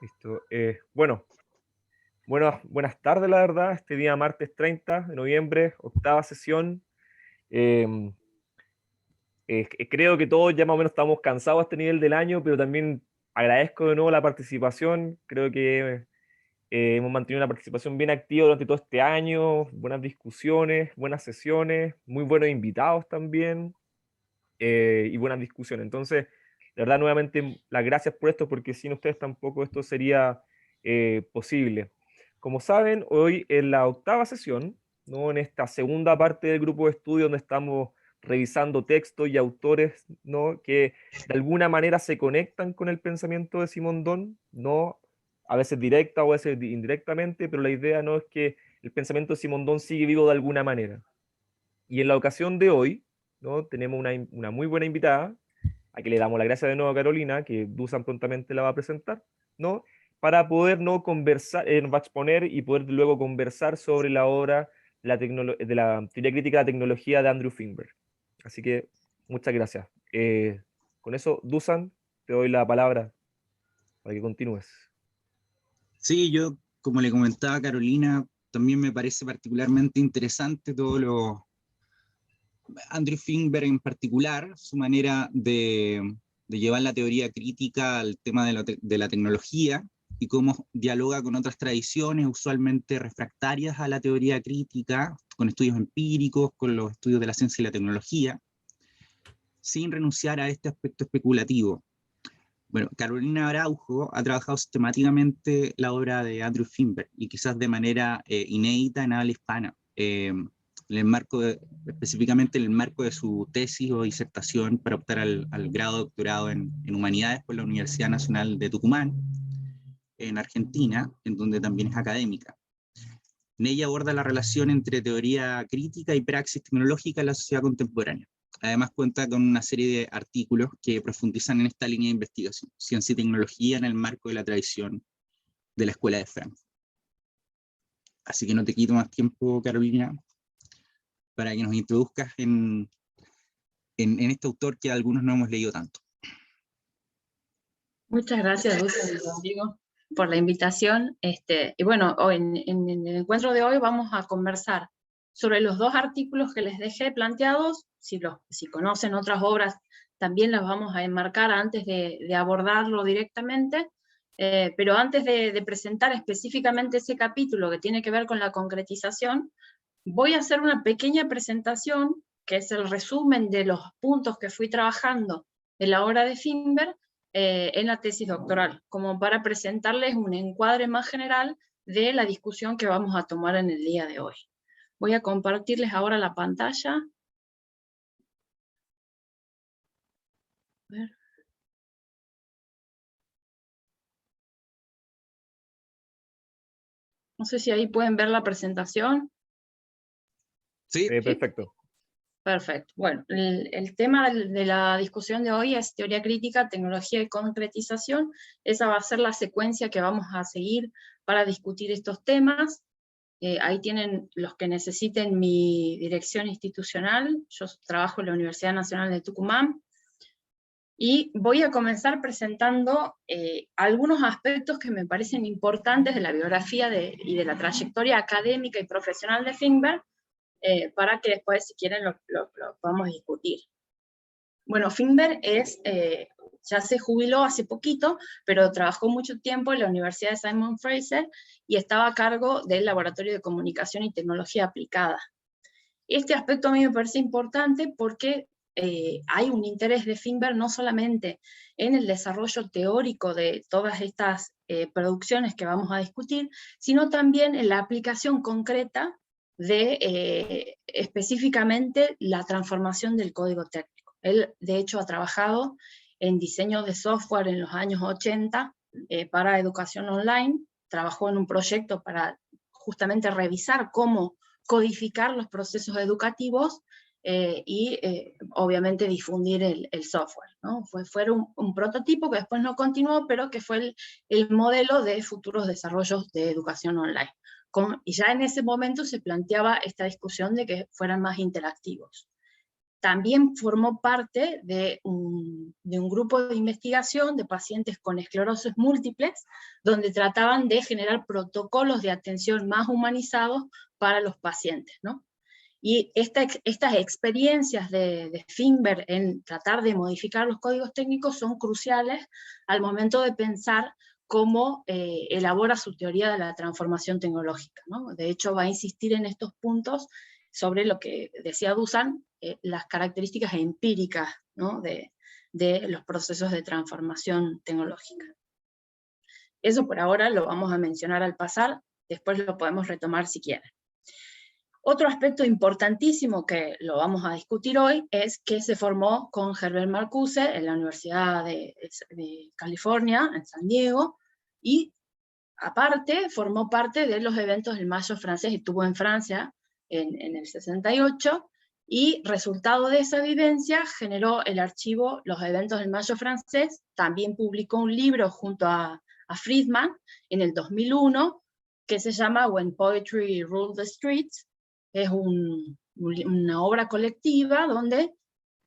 Listo. Buenas tardes, la verdad. Este día martes 30 de noviembre, octava sesión. Em, Creo que todos ya más o menos estamos cansados a este nivel del año, pero también agradezco de nuevo la participación. Creo que hemos mantenido una participación bien activa durante todo este año, buenas discusiones, buenas sesiones, muy buenos invitados también, y buenas discusiones. Entonces, de verdad, nuevamente, las gracias por esto, porque sin ustedes tampoco esto sería posible. Como saben, hoy en la octava sesión, ¿no? En esta segunda parte del grupo de estudio donde estamos revisando textos y autores, ¿no? Que de alguna manera se conectan con el pensamiento de Simondón, ¿no? A veces directa o a veces indirectamente, pero la idea no es que el pensamiento de Simondón sigue vivo de alguna manera. Y en la ocasión de hoy, ¿no? Tenemos una muy buena invitada, a que le damos la gracia de nuevo a Carolina, que Dusan prontamente la va a presentar, ¿no? Para poder no conversar, nos va a exponer y poder luego conversar sobre la obra de la teoría crítica de la tecnología de Andrew Finberg. Así que muchas gracias. Con eso, Dusan, te doy la palabra para que continúes. Sí, yo, como le comentaba a Carolina, también me parece particularmente interesante todo lo Andrew Finberg en particular, su manera de llevar la teoría crítica al tema de la tecnología y cómo dialoga con otras tradiciones usualmente refractarias a la teoría crítica, con estudios empíricos, con los estudios de la ciencia y la tecnología, sin renunciar a este aspecto especulativo. Bueno, Carolina Araujo ha trabajado sistemáticamente la obra de Andrew Finberg y quizás de manera inédita en habla hispana, en el marco específicamente en el marco de su tesis o disertación para optar al grado de doctorado en Humanidades por la Universidad Nacional de Tucumán, en Argentina, en donde también es académica. En ella aborda la relación entre teoría crítica y praxis tecnológica en la sociedad contemporánea. Además cuenta con una serie de artículos que profundizan en esta línea de investigación, ciencia y tecnología en el marco de la tradición de la Escuela de Frankfurt. Así que no te quito más tiempo, Carolina, para que nos introduzcas en este autor que algunos no hemos leído tanto. Muchas gracias, Dulce y Rodrigo, por la invitación. Y bueno, hoy, en el encuentro de hoy vamos a conversar sobre los dos artículos que les dejé planteados. Si conocen otras obras, también las vamos a enmarcar antes de abordarlo directamente. Pero antes de presentar específicamente ese capítulo que tiene que ver con la concretización, voy a hacer una pequeña presentación, que es el resumen de los puntos que fui trabajando en la obra de Finberg, en la tesis doctoral, como para presentarles un encuadre más general de la discusión que vamos a tomar en el día de hoy. Voy a compartirles ahora la pantalla. A ver. No sé si ahí pueden ver la presentación. Sí, Perfecto. Perfecto. Bueno, el tema de la discusión de hoy es teoría crítica, tecnología y concretización. Esa va a ser la secuencia que vamos a seguir para discutir estos temas. Ahí tienen los que necesiten mi dirección institucional. Yo trabajo en la Universidad Nacional de Tucumán. Y voy a comenzar presentando algunos aspectos que me parecen importantes de la biografía y de la trayectoria académica y profesional de Finberg, para que después, si quieren, lo podamos discutir. Bueno, Finberg ya se jubiló hace poquito, pero trabajó mucho tiempo en la Universidad de Simon Fraser y estaba a cargo del Laboratorio de Comunicación y Tecnología Aplicada. Este aspecto a mí me parece importante porque hay un interés de Finberg no solamente en el desarrollo teórico de todas estas producciones que vamos a discutir, sino también en la aplicación concreta de específicamente la transformación del código técnico. Él, de hecho, ha trabajado en diseño de software en los años 80 para educación online, trabajó en un proyecto para justamente revisar cómo codificar los procesos educativos obviamente difundir el software, ¿no? Fue un prototipo que después no continuó, pero que fue el modelo de futuros desarrollos de educación online. Y ya en ese momento se planteaba esta discusión de que fueran más interactivos. también formó parte de un grupo de investigación de pacientes con esclerosis múltiples, donde trataban de generar protocolos de atención más humanizados para los pacientes, ¿no? Y estas experiencias de Finberg en tratar de modificar los códigos técnicos son cruciales al momento de pensar cómo elabora su teoría de la transformación tecnológica, ¿no? De hecho, va a insistir en estos puntos sobre lo que decía Dusan, las características empíricas, ¿no? de los procesos de transformación tecnológica. Eso por ahora lo vamos a mencionar al pasar, después lo podemos retomar si quieren. Otro aspecto importantísimo que lo vamos a discutir hoy es que se formó con Herbert Marcuse en la Universidad de California, en San Diego, y aparte formó parte de los eventos del Mayo francés, estuvo en Francia en el 68, y resultado de esa vivencia generó el archivo Los eventos del Mayo francés, también publicó un libro junto a Friedman en el 2001, que se llama When Poetry Ruled the Streets. Es una obra colectiva donde,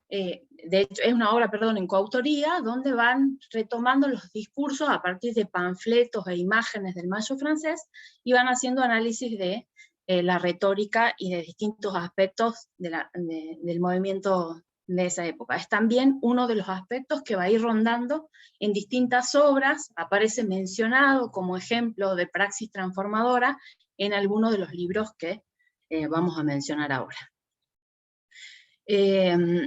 de hecho es una obra, perdón, en coautoría, donde van retomando los discursos a partir de panfletos e imágenes del Mayo francés, y van haciendo análisis de la retórica y de distintos aspectos del movimiento de esa época. Es también uno de los aspectos que va a ir rondando en distintas obras, aparece mencionado como ejemplo de praxis transformadora en algunos de los libros que vamos a mencionar ahora.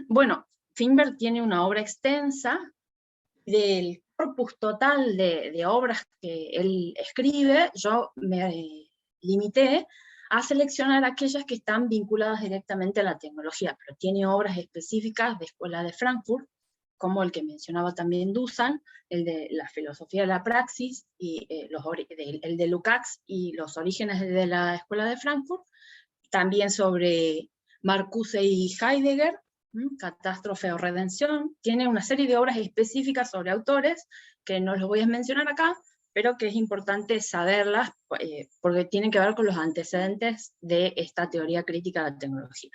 Bueno, Finberg tiene una obra extensa. Del corpus total de obras que él escribe, yo me limité a seleccionar aquellas que están vinculadas directamente a la tecnología, pero tiene obras específicas de Escuela de Frankfurt, como el que mencionaba también Dusan, el de la filosofía de la praxis, y el de Lukács y los orígenes de la Escuela de Frankfurt, también sobre Marcuse y Heidegger, Catástrofe o Redención. Tiene una serie de obras específicas sobre autores, que no los voy a mencionar acá, pero que es importante saberlas, porque tienen que ver con los antecedentes de esta teoría crítica de la tecnología.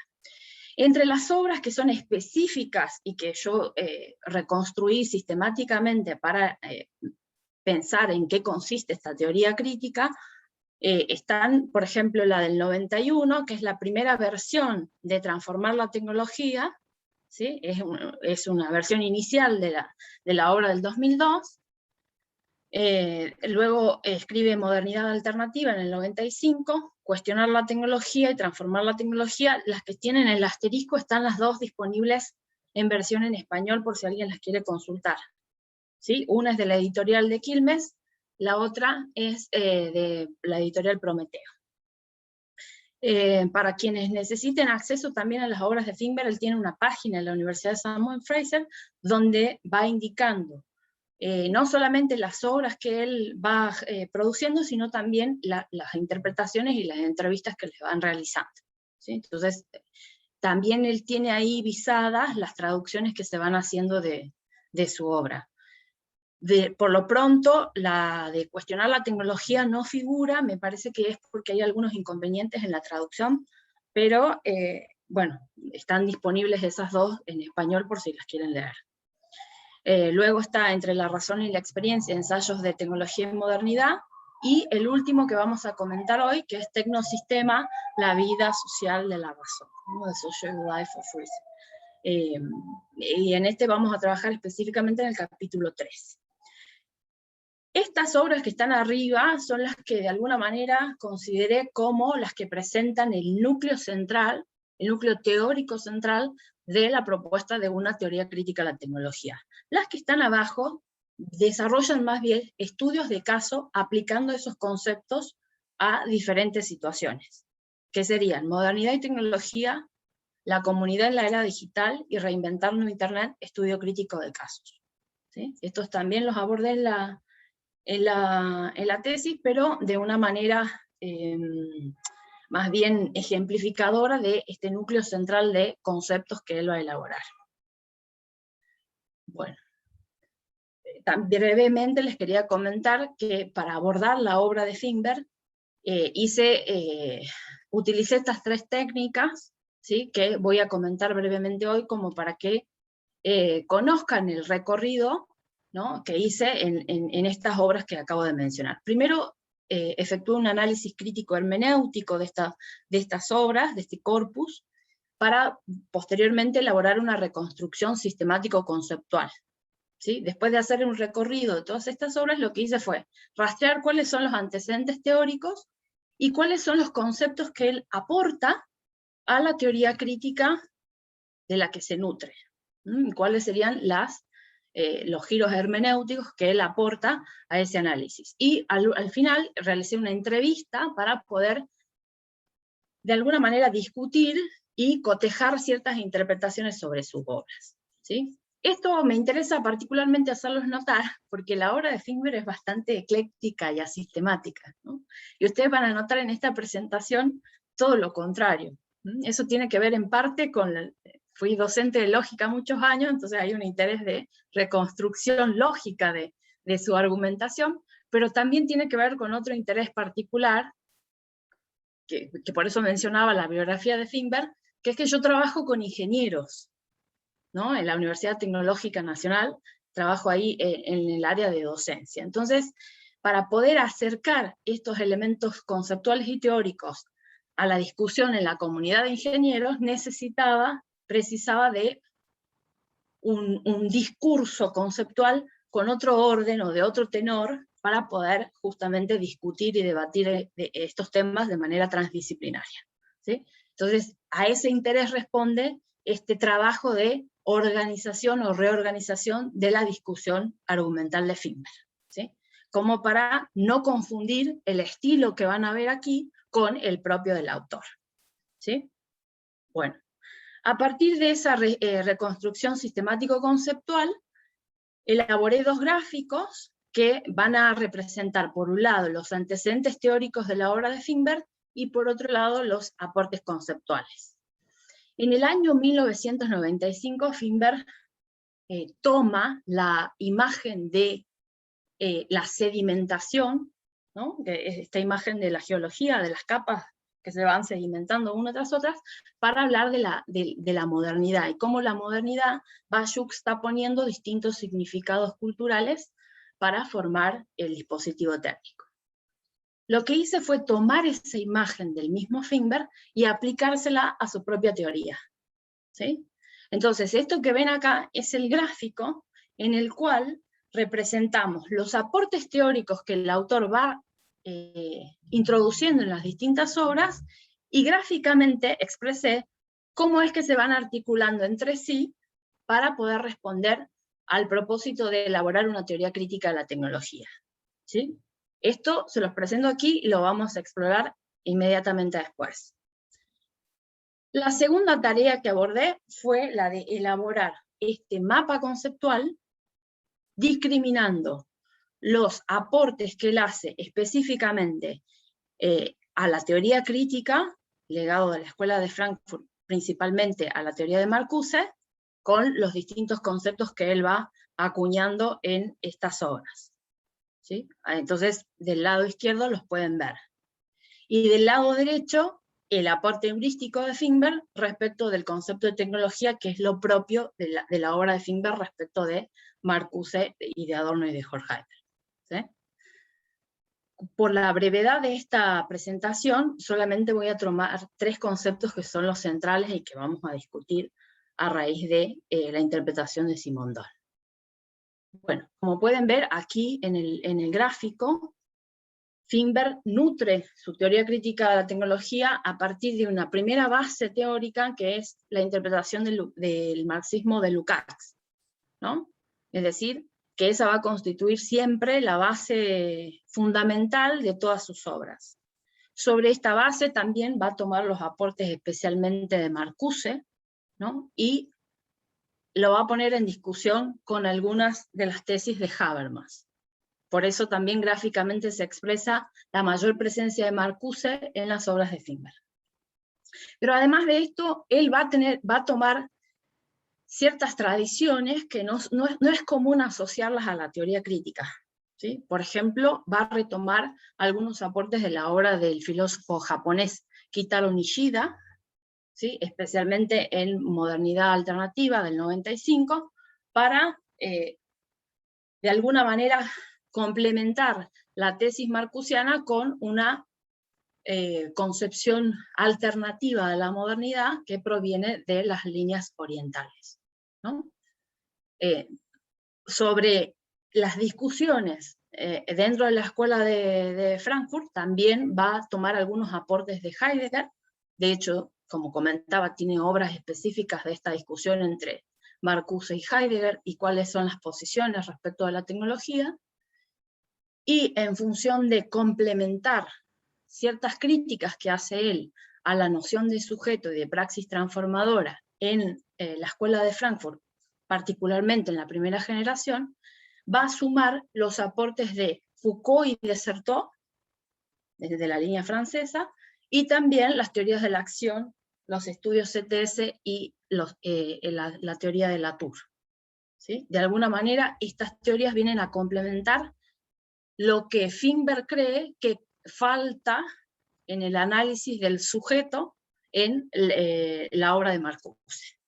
Entre las obras que son específicas y que yo reconstruí sistemáticamente para pensar en qué consiste esta teoría crítica, están, por ejemplo, la del 91, que es la primera versión de transformar la tecnología, ¿sí? Es una versión inicial de la obra del 2002. Luego escribe Modernidad Alternativa en el 95, Cuestionar la tecnología y Transformar la tecnología. Las que tienen el asterisco están las dos disponibles en versión en español por si alguien las quiere consultar, ¿sí? Una es de la editorial de Quilmes, la otra es de la editorial Prometeo. Para quienes necesiten acceso también a las obras de Finberg, él tiene una página en la Universidad de Simon Fraser donde va indicando no solamente las obras que él va produciendo, sino también las interpretaciones y las entrevistas que les van realizando, ¿sí? Entonces, también él tiene ahí visadas las traducciones que se van haciendo de su obra. Por lo pronto, la de Cuestionar la tecnología no figura, me parece que es porque hay algunos inconvenientes en la traducción, pero bueno, están disponibles esas dos en español por si las quieren leer. Luego está Entre la razón y la experiencia, ensayos de tecnología y modernidad, y el último que vamos a comentar hoy, que es Tecnosistema, la vida social de la razón, ¿no? The Social Life of Reason. Y en este vamos a trabajar específicamente en el capítulo 3. Estas obras que están arriba son las que de alguna manera consideré como las que presentan el núcleo central, el núcleo teórico central de la propuesta de una teoría crítica a la tecnología. Las que están abajo desarrollan más bien estudios de caso aplicando esos conceptos a diferentes situaciones, que serían modernidad y tecnología, la comunidad en la era digital y reinventarnos Internet, estudio crítico de casos, ¿sí? Estos también los abordé en la tesis, pero de una manera más bien ejemplificadora de este núcleo central de conceptos que él va a elaborar. Bueno, brevemente les quería comentar que para abordar la obra de Finberg utilicé estas tres técnicas ¿sí?, que voy a comentar brevemente hoy como para que conozcan el recorrido, ¿no?, que hice en estas obras que acabo de mencionar. Primero, efectué un análisis crítico hermenéutico de estas obras, de este corpus, para posteriormente elaborar una reconstrucción sistemático-conceptual. ¿Sí? Después de hacer un recorrido de todas estas obras, lo que hice fue rastrear cuáles son los antecedentes teóricos y cuáles son los conceptos que él aporta a la teoría crítica de la que se nutre. ¿Cuáles serían los giros hermenéuticos que él aporta a ese análisis? Y al final realicé una entrevista para poder, de alguna manera, discutir y cotejar ciertas interpretaciones sobre sus obras, ¿sí? Esto me interesa particularmente hacerlos notar, porque la obra de Finber es bastante ecléctica y asistemática, ¿no? Y ustedes van a notar en esta presentación todo lo contrario. Eso tiene que ver en parte con fui docente de lógica muchos años, entonces hay un interés de reconstrucción lógica de su argumentación, pero también tiene que ver con otro interés particular, que por eso mencionaba la biografía de Finber, que es que yo trabajo con ingenieros, ¿no? En la Universidad Tecnológica Nacional, trabajo ahí en el área de docencia. Entonces, para poder acercar estos elementos conceptuales y teóricos a la discusión en la comunidad de ingenieros, precisaba de un discurso conceptual con otro orden o de otro tenor, para poder justamente discutir y debatir estos temas de manera transdisciplinaria, ¿sí? Entonces, a ese interés responde este trabajo de organización o reorganización de la discusión argumental de Finber, ¿sí? Como para no confundir el estilo que van a ver aquí con el propio del autor, ¿sí? Bueno, a partir de esa reconstrucción sistemático-conceptual, elaboré dos gráficos que van a representar, por un lado, los antecedentes teóricos de la obra de Finber, y por otro lado, los aportes conceptuales. En el año 1995, Finber toma la imagen de la sedimentación, ¿no?, que es esta imagen de la geología, de las capas que se van sedimentando una tras otras, para hablar de la modernidad, y cómo la modernidad va yuxtaponiendo distintos significados culturales para formar el dispositivo técnico. Lo que hice fue tomar esa imagen del mismo Finber y aplicársela a su propia teoría, ¿sí? Entonces, esto que ven acá es el gráfico en el cual representamos los aportes teóricos que el autor va introduciendo en las distintas obras, y gráficamente expresé cómo es que se van articulando entre sí para poder responder al propósito de elaborar una teoría crítica de la tecnología, ¿sí? Esto se los presento aquí y lo vamos a explorar inmediatamente después. La segunda tarea que abordé fue la de elaborar este mapa conceptual, discriminando los aportes que él hace específicamente a la teoría crítica, legado de la Escuela de Frankfurt, principalmente a la teoría de Marcuse, con los distintos conceptos que él va acuñando en estas obras, ¿sí? Entonces, del lado izquierdo los pueden ver. Y del lado derecho, el aporte heurístico de Finber respecto del concepto de tecnología, que es lo propio de la obra de Finber respecto de Marcuse y de Adorno y de Horkheimer, ¿sí? Por la brevedad de esta presentación, solamente voy a tomar tres conceptos que son los centrales y que vamos a discutir a raíz de la interpretación de Simondon. Bueno, como pueden ver aquí en el gráfico, Finber nutre su teoría crítica de la tecnología a partir de una primera base teórica, que es la interpretación del marxismo de Lukács, ¿no? Es decir, que esa va a constituir siempre la base fundamental de todas sus obras. Sobre esta base también va a tomar los aportes especialmente de Marcuse, ¿no?, y lo va a poner en discusión con algunas de las tesis de Habermas. Por eso también gráficamente se expresa la mayor presencia de Marcuse en las obras de Finber. Pero además de esto, él va a tomar ciertas tradiciones que no es común asociarlas a la teoría crítica, ¿sí? Por ejemplo, va a retomar algunos aportes de la obra del filósofo japonés Kitaro Nishida, ¿sí? Especialmente en Modernidad Alternativa del 95, para de alguna manera complementar la tesis marcusiana con una concepción alternativa de la modernidad que proviene de las líneas orientales, ¿no? Sobre las discusiones dentro de la escuela de Frankfurt, también va a tomar algunos aportes de Heidegger. De hecho, como comentaba, tiene obras específicas de esta discusión entre Marcuse y Heidegger, y cuáles son las posiciones respecto a la tecnología, y en función de complementar ciertas críticas que hace él a la noción de sujeto y de praxis transformadora en la escuela de Frankfurt, particularmente en la primera generación, va a sumar los aportes de Foucault y de Certeau, desde la línea francesa, y también las teorías de la acción, los estudios CTS y la teoría de Latour, ¿sí? De alguna manera, estas teorías vienen a complementar lo que Finber cree que falta en el análisis del sujeto en la obra de Marcuse.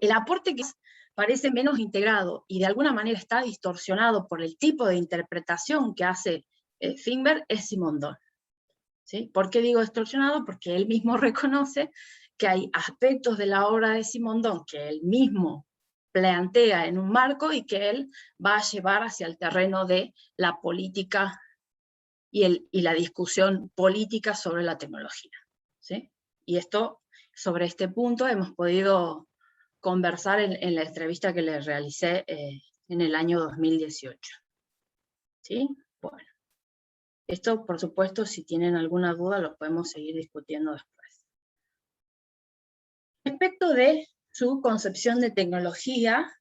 El aporte que parece menos integrado y de alguna manera está distorsionado por el tipo de interpretación que hace Finber es Simondon, ¿sí? ¿Por qué digo distorsionado? Porque él mismo reconoce que hay aspectos de la obra de Simondon que él mismo plantea en un marco y que él va a llevar hacia el terreno de la política y la discusión política sobre la tecnología, ¿sí? Y sobre este punto hemos podido conversar en la entrevista que le realicé en el año 2018. ¿Sí? Bueno. Esto, por supuesto, si tienen alguna duda, lo podemos seguir discutiendo después. Respecto de su concepción de tecnología,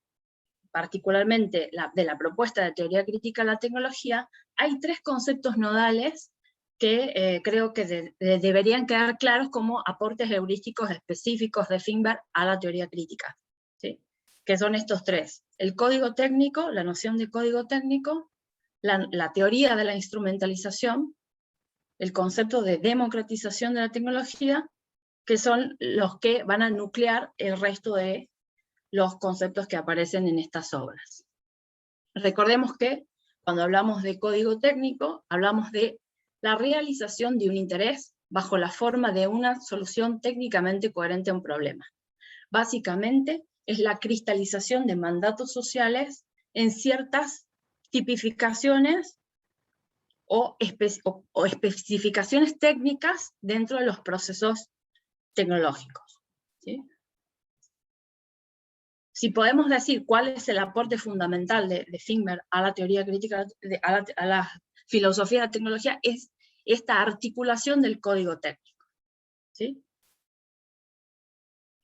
particularmente de la propuesta de teoría crítica a la tecnología, hay tres conceptos nodales que creo que deberían quedar claros como aportes heurísticos específicos de Finber a la teoría crítica, ¿sí? Que son estos tres: el código técnico, la noción de código técnico, la teoría de la instrumentalización, el concepto de democratización de la tecnología, que son los que van a nuclear el resto de los conceptos que aparecen en estas obras. Recordemos que cuando hablamos de código técnico, hablamos de la realización de un interés bajo la forma de una solución técnicamente coherente a un problema. Básicamente es la cristalización de mandatos sociales en ciertas tipificaciones o especificaciones técnicas dentro de los procesos tecnológicos, ¿sí? Si podemos decir cuál es el aporte fundamental de Finber a la teoría crítica, a la filosofía de la tecnología, es esta articulación del código técnico, ¿sí?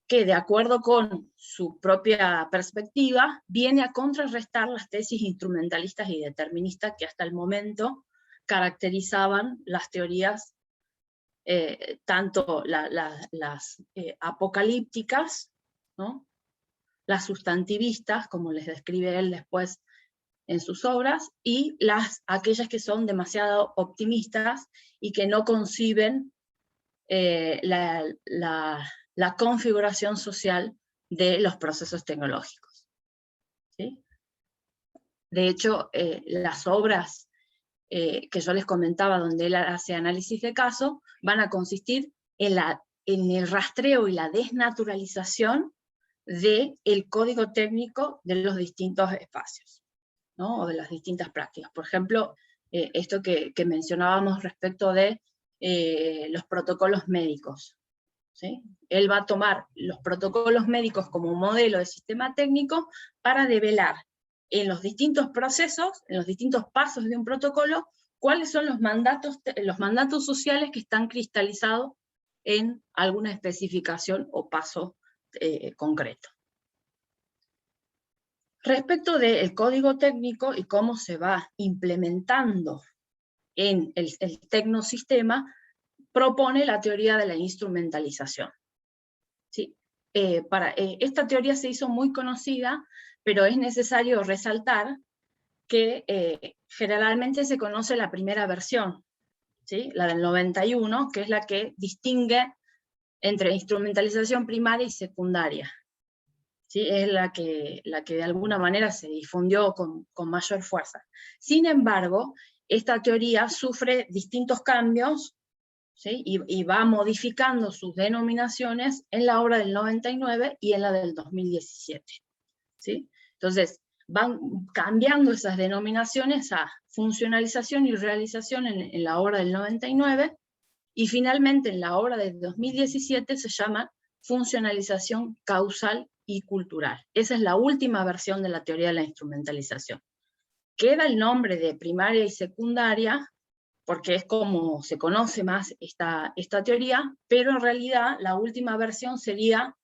Que de acuerdo con su propia perspectiva, viene a contrarrestar las tesis instrumentalistas y deterministas que hasta el momento caracterizaban las teorías, tanto las apocalípticas, ¿no? Las sustantivistas, como les describe él después en sus obras, y aquellas que son demasiado optimistas y que no conciben la configuración social de los procesos tecnológicos, ¿sí? De hecho, las obras que yo les comentaba, donde él hace análisis de caso, van a consistir en el rastreo y la desnaturalización del código técnico de los distintos espacios, ¿no? O de las distintas prácticas. Por ejemplo, esto que mencionábamos respecto de los protocolos médicos, ¿sí? Él va a tomar los protocolos médicos como un modelo de sistema técnico para develar en los distintos procesos, en los distintos pasos de un protocolo, cuáles son los mandatos sociales que están cristalizados en alguna especificación o paso concreto. Respecto del código técnico y cómo se va implementando en el tecnosistema, propone la teoría de la instrumentalización, ¿sí? Esta teoría se hizo muy conocida, pero es necesario resaltar que generalmente se conoce la primera versión, ¿sí? La del 91, que es la que distingue entre instrumentalización primaria y secundaria. ¿Sí? Es la que de alguna manera se difundió con mayor fuerza. Sin embargo, esta teoría sufre distintos cambios, ¿sí? y va modificando sus denominaciones en la obra del 99 y en la del 2017. ¿Sí? Entonces, van cambiando esas denominaciones a funcionalización y realización en la obra del 99, y finalmente en la obra del 2017 se llama funcionalización causal y cultural. Esa es la última versión de la teoría de la instrumentalización. Queda el nombre de primaria y secundaria, porque es como se conoce más esta teoría, pero en realidad la última versión sería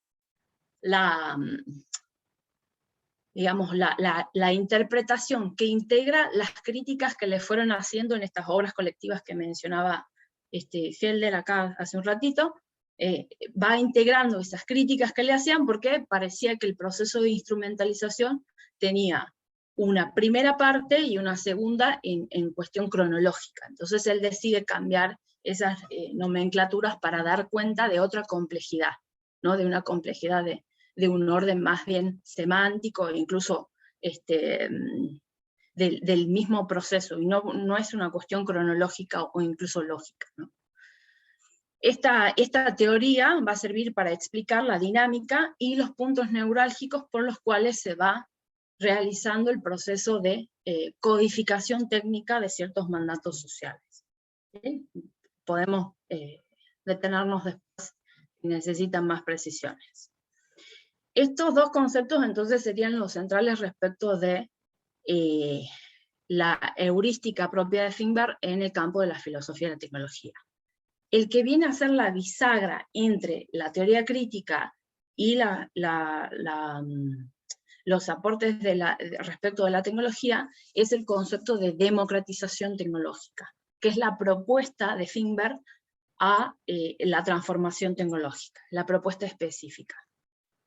digamos, la interpretación que integra las críticas que le fueron haciendo en estas obras colectivas que mencionaba Felder acá hace un ratito. Va integrando esas críticas que le hacían porque parecía que el proceso de instrumentalización tenía una primera parte y una segunda en cuestión cronológica. Entonces él decide cambiar esas nomenclaturas para dar cuenta de otra complejidad, ¿no? De una complejidad de un orden más bien semántico, e incluso del mismo proceso, y no es una cuestión cronológica o incluso lógica, ¿no? Esta teoría va a servir para explicar la dinámica y los puntos neurálgicos por los cuales se va realizando el proceso de codificación técnica de ciertos mandatos sociales. ¿Sí? Podemos detenernos después si necesitan más precisiones. Estos dos conceptos entonces serían los centrales respecto de la heurística propia de Finber en el campo de la filosofía de la tecnología. El que viene a ser la bisagra entre la teoría crítica y los aportes respecto de la tecnología es el concepto de democratización tecnológica, que es la propuesta de Finber a la transformación tecnológica, la propuesta específica.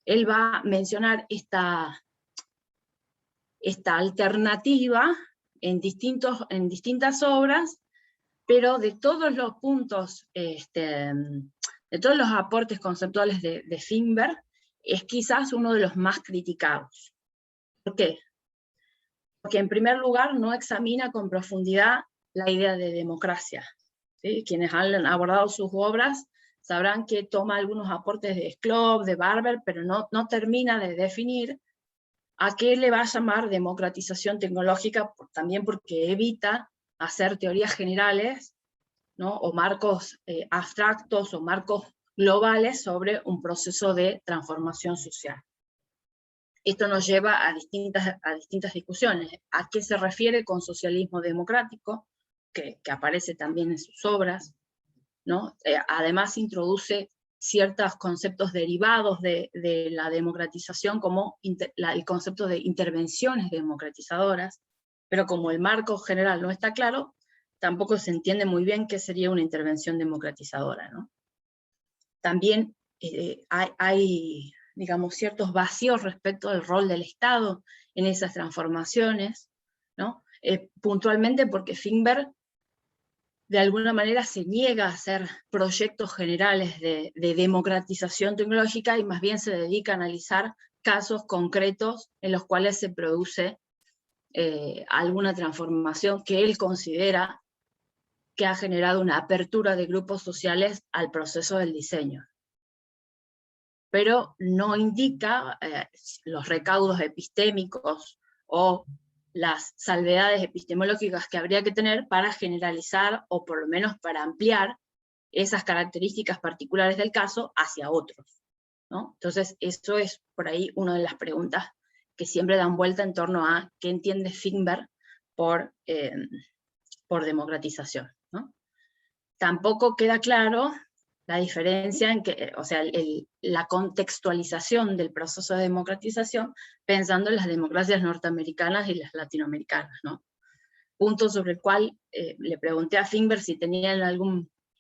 Él va a mencionar esta alternativa en distintas obras, pero de todos los puntos, de todos los aportes conceptuales de Finber, es quizás uno de los más criticados. ¿Por qué? Porque en primer lugar no examina con profundidad la idea de democracia. ¿Sí? Quienes han abordado sus obras sabrán que toma algunos aportes de Sklob, de Barber, pero no termina de definir a qué le va a llamar democratización tecnológica, también porque evita hacer teorías generales, ¿no? O marcos abstractos o marcos globales sobre un proceso de transformación social. Esto nos lleva a distintas discusiones. ¿A qué se refiere con socialismo democrático? Que aparece también en sus obras, ¿no? Además introduce ciertos conceptos derivados de la democratización, como el concepto de intervenciones democratizadoras, pero como el marco general no está claro, tampoco se entiende muy bien qué sería una intervención democratizadora, ¿no? También hay, digamos, ciertos vacíos respecto al rol del Estado en esas transformaciones, ¿no? Puntualmente porque Finber de alguna manera se niega a hacer proyectos generales de democratización tecnológica y más bien se dedica a analizar casos concretos en los cuales se produce alguna transformación que él considera que ha generado una apertura de grupos sociales al proceso del diseño. Pero no indica los recaudos epistémicos o las salvedades epistemológicas que habría que tener para generalizar o por lo menos para ampliar esas características particulares del caso hacia otros, ¿no? Entonces eso es por ahí una de las preguntas que siempre dan vuelta en torno a qué entiende Finber por democratización, ¿no? Tampoco queda claro la diferencia en que, o sea, la contextualización del proceso de democratización pensando en las democracias norteamericanas y las latinoamericanas, ¿no? Punto sobre el cual le pregunté a Finber si tenían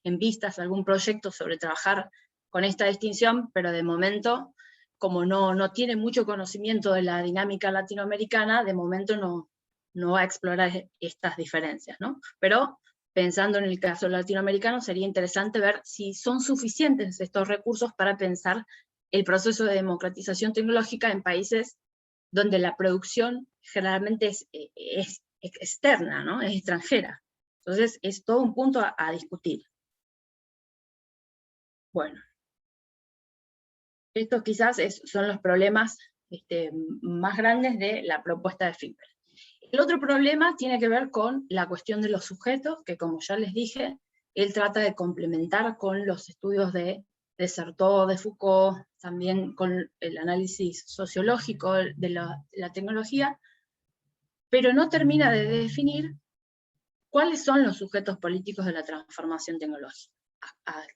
en vistas algún proyecto sobre trabajar con esta distinción, pero de momento, como no tiene mucho conocimiento de la dinámica latinoamericana, de momento no va a explorar estas diferencias, ¿no? Pero pensando en el caso latinoamericano, sería interesante ver si son suficientes estos recursos para pensar el proceso de democratización tecnológica en países donde la producción generalmente es externa, ¿no? Es extranjera. Entonces, es todo un punto a discutir. Bueno, estos quizás son los problemas más grandes de la propuesta de Finber. El otro problema tiene que ver con la cuestión de los sujetos, que como ya les dije, él trata de complementar con los estudios de Certeau, de Foucault, también con el análisis sociológico de la tecnología, pero no termina de definir cuáles son los sujetos políticos de la transformación tecnológica.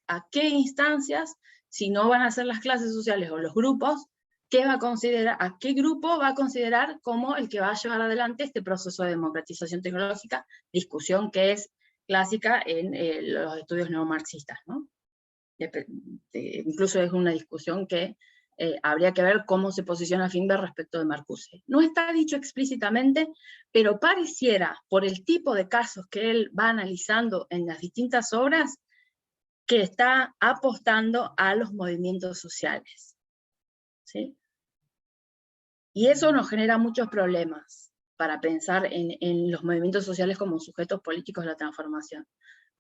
¿A qué instancias, si no van a ser las clases sociales o los grupos, a qué grupo va a considerar como el que va a llevar adelante este proceso de democratización tecnológica, discusión que es clásica en los estudios neomarxistas, ¿no? Incluso es una discusión que habría que ver cómo se posiciona Finber respecto de Marcuse. No está dicho explícitamente, pero pareciera, por el tipo de casos que él va analizando en las distintas obras, que está apostando a los movimientos sociales, ¿sí? Y eso nos genera muchos problemas para pensar en los movimientos sociales como sujetos políticos de la transformación,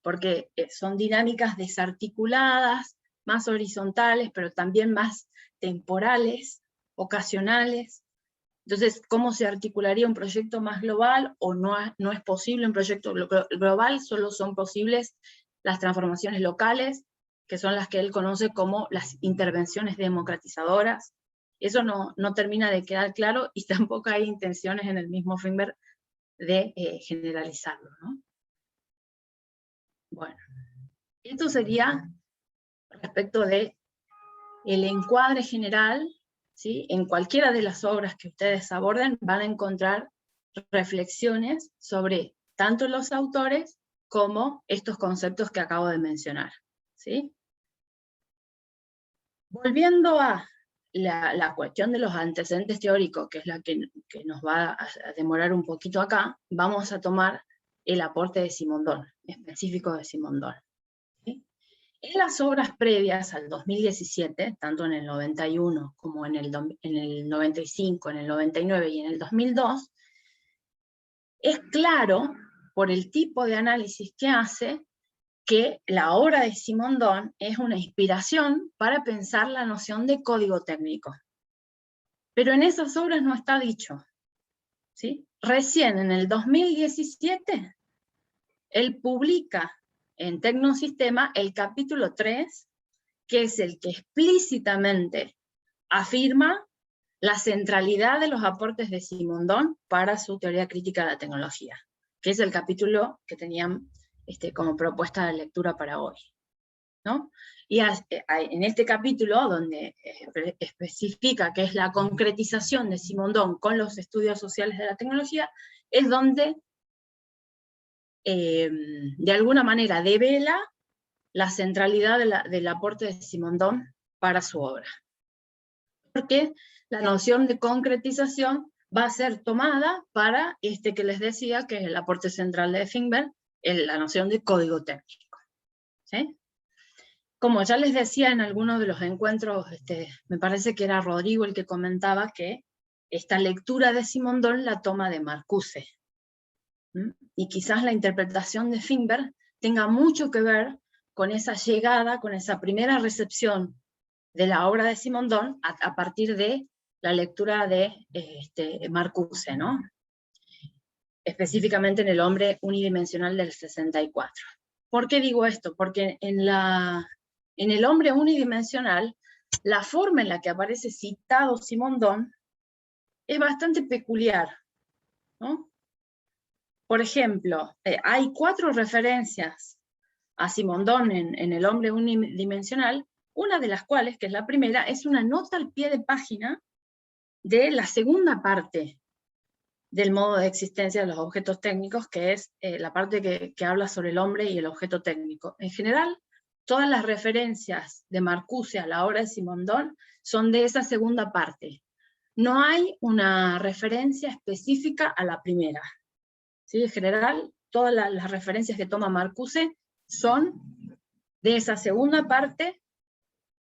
porque son dinámicas desarticuladas, más horizontales, pero también más temporales, ocasionales. Entonces, ¿cómo se articularía un proyecto más global? ¿O no es posible un proyecto global? Solo son posibles las transformaciones locales, que son las que él conoce como las intervenciones democratizadoras. Eso no termina de quedar claro, y tampoco hay intenciones en el mismo Finber de generalizarlo, ¿no? Bueno, esto sería respecto de el encuadre general, ¿sí? En cualquiera de las obras que ustedes aborden van a encontrar reflexiones sobre tanto los autores como estos conceptos que acabo de mencionar, ¿sí? Volviendo a la cuestión de los antecedentes teóricos, que es la que nos va a demorar un poquito acá, vamos a tomar el aporte de Simondon, específico de Simondon. ¿Sí? En las obras previas al 2017, tanto en el 91 como en el 95, en el 99 y en el 2002, es claro, por el tipo de análisis que hace, que la obra de Simondon es una inspiración para pensar la noción de código técnico. Pero en esas obras no está dicho, ¿sí? Recién en el 2017, él publica en Tecnosistema el capítulo 3, que es el que explícitamente afirma la centralidad de los aportes de Simondon para su teoría crítica de la tecnología, que es el capítulo que tenían como propuesta de lectura para hoy, ¿no? Y en este capítulo, donde especifica que es la concretización de Simondon con los estudios sociales de la tecnología, es donde de alguna manera devela la centralidad del aporte de Simondon para su obra. Porque la noción de concretización va a ser tomada para que les decía, que es el aporte central de Finber, la noción de código técnico, ¿sí? Como ya les decía en algunos de los encuentros, me parece que era Rodrigo el que comentaba que esta lectura de Simondon la toma de Marcuse. Y quizás la interpretación de Finber tenga mucho que ver con esa llegada, con esa primera recepción de la obra de Simondon a partir de la lectura de Marcuse, ¿no? Específicamente en El hombre unidimensional del 64. ¿Por qué digo esto? Porque en El hombre unidimensional, la forma en la que aparece citado Simondon es bastante peculiar, ¿no? Por ejemplo, hay 4 referencias a Simondon en El hombre unidimensional, una de las cuales, que es la primera, es una nota al pie de página de la segunda parte del modo de existencia de los objetos técnicos, que es la parte que habla sobre el hombre y el objeto técnico. En general, todas las referencias de Marcuse a la obra de Simondon son de esa segunda parte. No hay una referencia específica a la primera, ¿sí? En general, todas las referencias que toma Marcuse son de esa segunda parte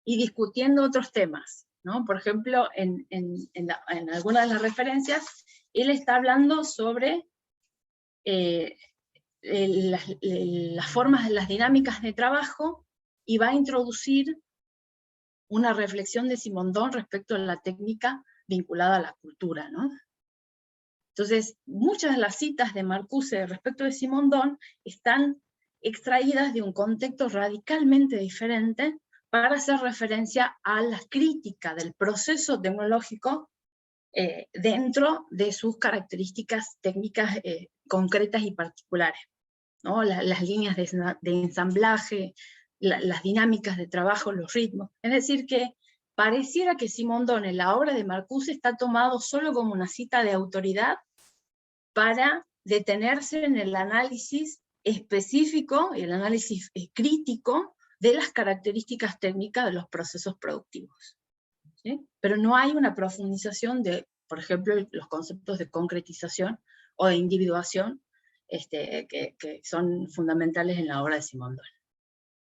y discutiendo otros temas, ¿no? Por ejemplo, en algunas de las referencias, él está hablando sobre las formas, las dinámicas de trabajo, y va a introducir una reflexión de Simondon respecto a la técnica vinculada a la cultura, ¿no? Entonces, muchas de las citas de Marcuse respecto de Simondon están extraídas de un contexto radicalmente diferente para hacer referencia a la crítica del proceso tecnológico dentro de sus características técnicas concretas y particulares, ¿no? Las líneas de ensamblaje, las dinámicas de trabajo, los ritmos. Es decir, que pareciera que Simondon en la obra de Marcuse está tomado solo como una cita de autoridad para detenerse en el análisis específico y el análisis crítico de las características técnicas de los procesos productivos, ¿sí? Pero no hay una profundización de, por ejemplo, los conceptos de concretización o de individuación que son fundamentales en la obra de Simondon,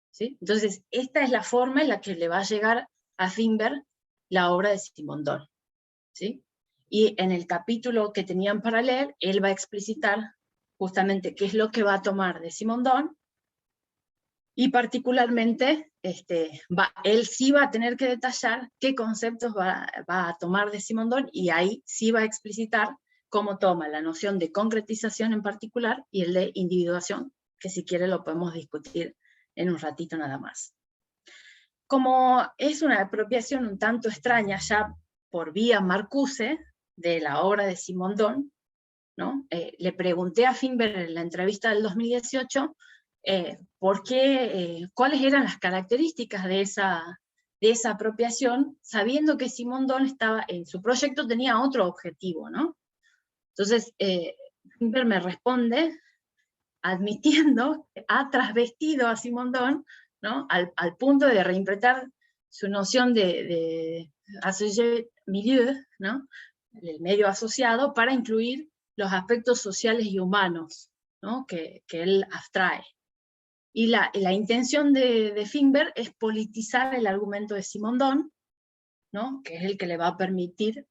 ¿sí? Entonces, esta es la forma en la que le va a llegar a Finber la obra de Simondon, ¿sí? Y en el capítulo que tenían para leer, él va a explicitar justamente qué es lo que va a tomar de Simondon, y particularmente él sí va a tener que detallar qué conceptos va a tomar de Simondon, y ahí sí va a explicitar cómo toma la noción de concretización en particular y el de individuación, que si quiere lo podemos discutir en un ratito nada más. Como es una apropiación un tanto extraña ya por vía Marcuse de la obra de Simondon, ¿no? Le pregunté a Finber en la entrevista del 2018 cuáles eran las características de esa apropiación, sabiendo que Simondon estaba en su proyecto, tenía otro objetivo, ¿no? Entonces, Finber me responde admitiendo que ha trasvestido a Simondon, ¿no? al punto de reinterpretar su noción de associé milieu, ¿no? El medio asociado, para incluir los aspectos sociales y humanos, ¿no? que él abstrae. Y la intención de Finber es politizar el argumento de Simondon, ¿no? Que es el que le va a permitir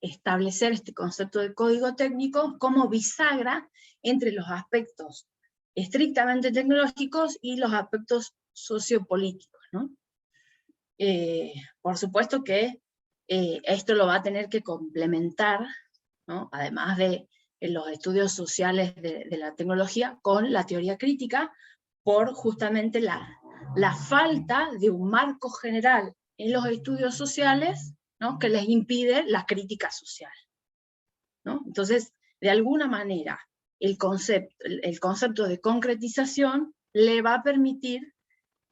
establecer este concepto de código técnico como bisagra entre los aspectos estrictamente tecnológicos y los aspectos sociopolíticos, ¿no? Por supuesto que esto lo va a tener que complementar, ¿no? Además de los estudios sociales de la tecnología, con la teoría crítica, por justamente la falta de un marco general en los estudios sociales, ¿no? Que les impide la crítica social, ¿no? Entonces, de alguna manera, el concepto de concretización le va a permitir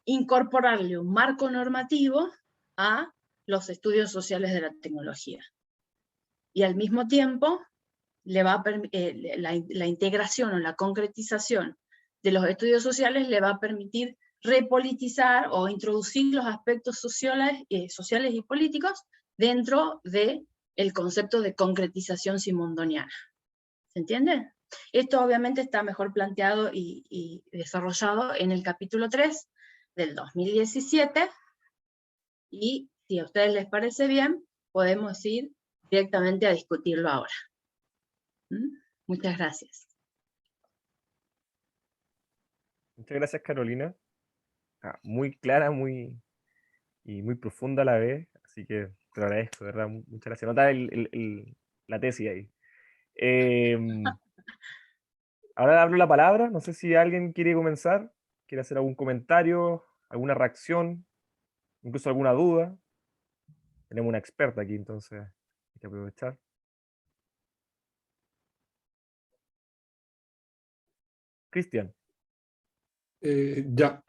incorporarle un marco normativo a los estudios sociales de la tecnología. Y al mismo tiempo, le va a la integración o la concretización de los estudios sociales le va a permitir repolitizar o introducir los aspectos sociales y políticos dentro del concepto de concretización simondoniana. ¿Se entiende? Esto obviamente está mejor planteado y desarrollado en el capítulo 3 del 2017, y si a ustedes les parece bien, podemos ir directamente a discutirlo ahora. Muchas gracias. Muchas gracias, Carolina. Muy clara, muy profunda a la vez, así que te lo agradezco, de verdad. Muchas gracias. Nota la tesis ahí. Ahora abro la palabra, no sé si alguien quiere comenzar, quiere hacer algún comentario, alguna reacción, incluso alguna duda. Tenemos una experta aquí, entonces hay que aprovechar. Cristian. Ya,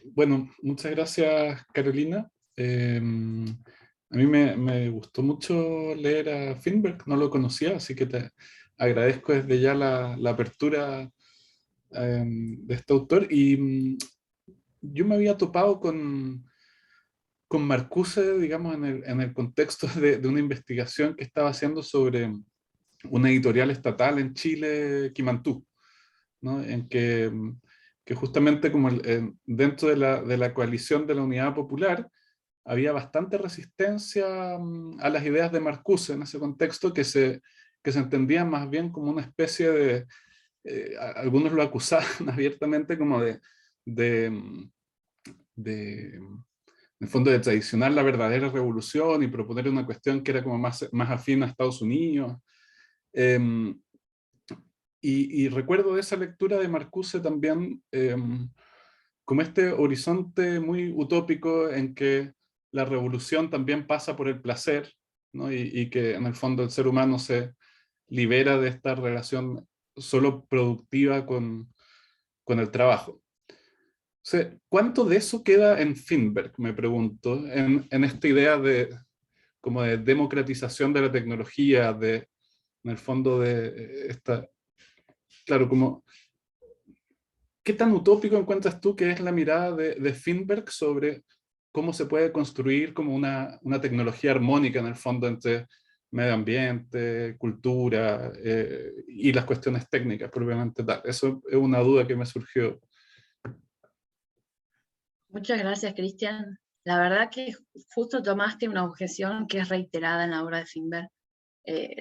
bueno, muchas gracias, Carolina. A mí me gustó mucho leer a Finberg, no lo conocía, así que te agradezco desde ya la apertura de este autor. Y yo me había topado con Marcuse, digamos, en el contexto de una investigación que estaba haciendo sobre una editorial estatal en Chile, Quimantú. ¿no? En que justamente como dentro de la coalición de la Unidad Popular había bastante resistencia a las ideas de Marcuse en ese contexto, que se entendían más bien como una especie de, algunos lo acusaban abiertamente como de, en el fondo, de traicionar la verdadera revolución y proponer una cuestión que era como más afín a Estados Unidos. Y recuerdo de esa lectura de Marcuse también como este horizonte muy utópico en que la revolución también pasa por el placer, ¿no? Y que en el fondo el ser humano se libera de esta relación solo productiva con el trabajo. O sea, ¿cuánto de eso queda en Finberg, me pregunto, en esta idea como de democratización de la tecnología, en el fondo de esta, claro, como, ¿qué tan utópico encuentras tú que es la mirada de Finberg sobre cómo se puede construir como una tecnología armónica en el fondo entre medio ambiente, cultura y las cuestiones técnicas propiamente tal? Eso es una duda que me surgió. Muchas gracias, Cristian. La verdad que justo tomaste una objeción que es reiterada en la obra de Finberg,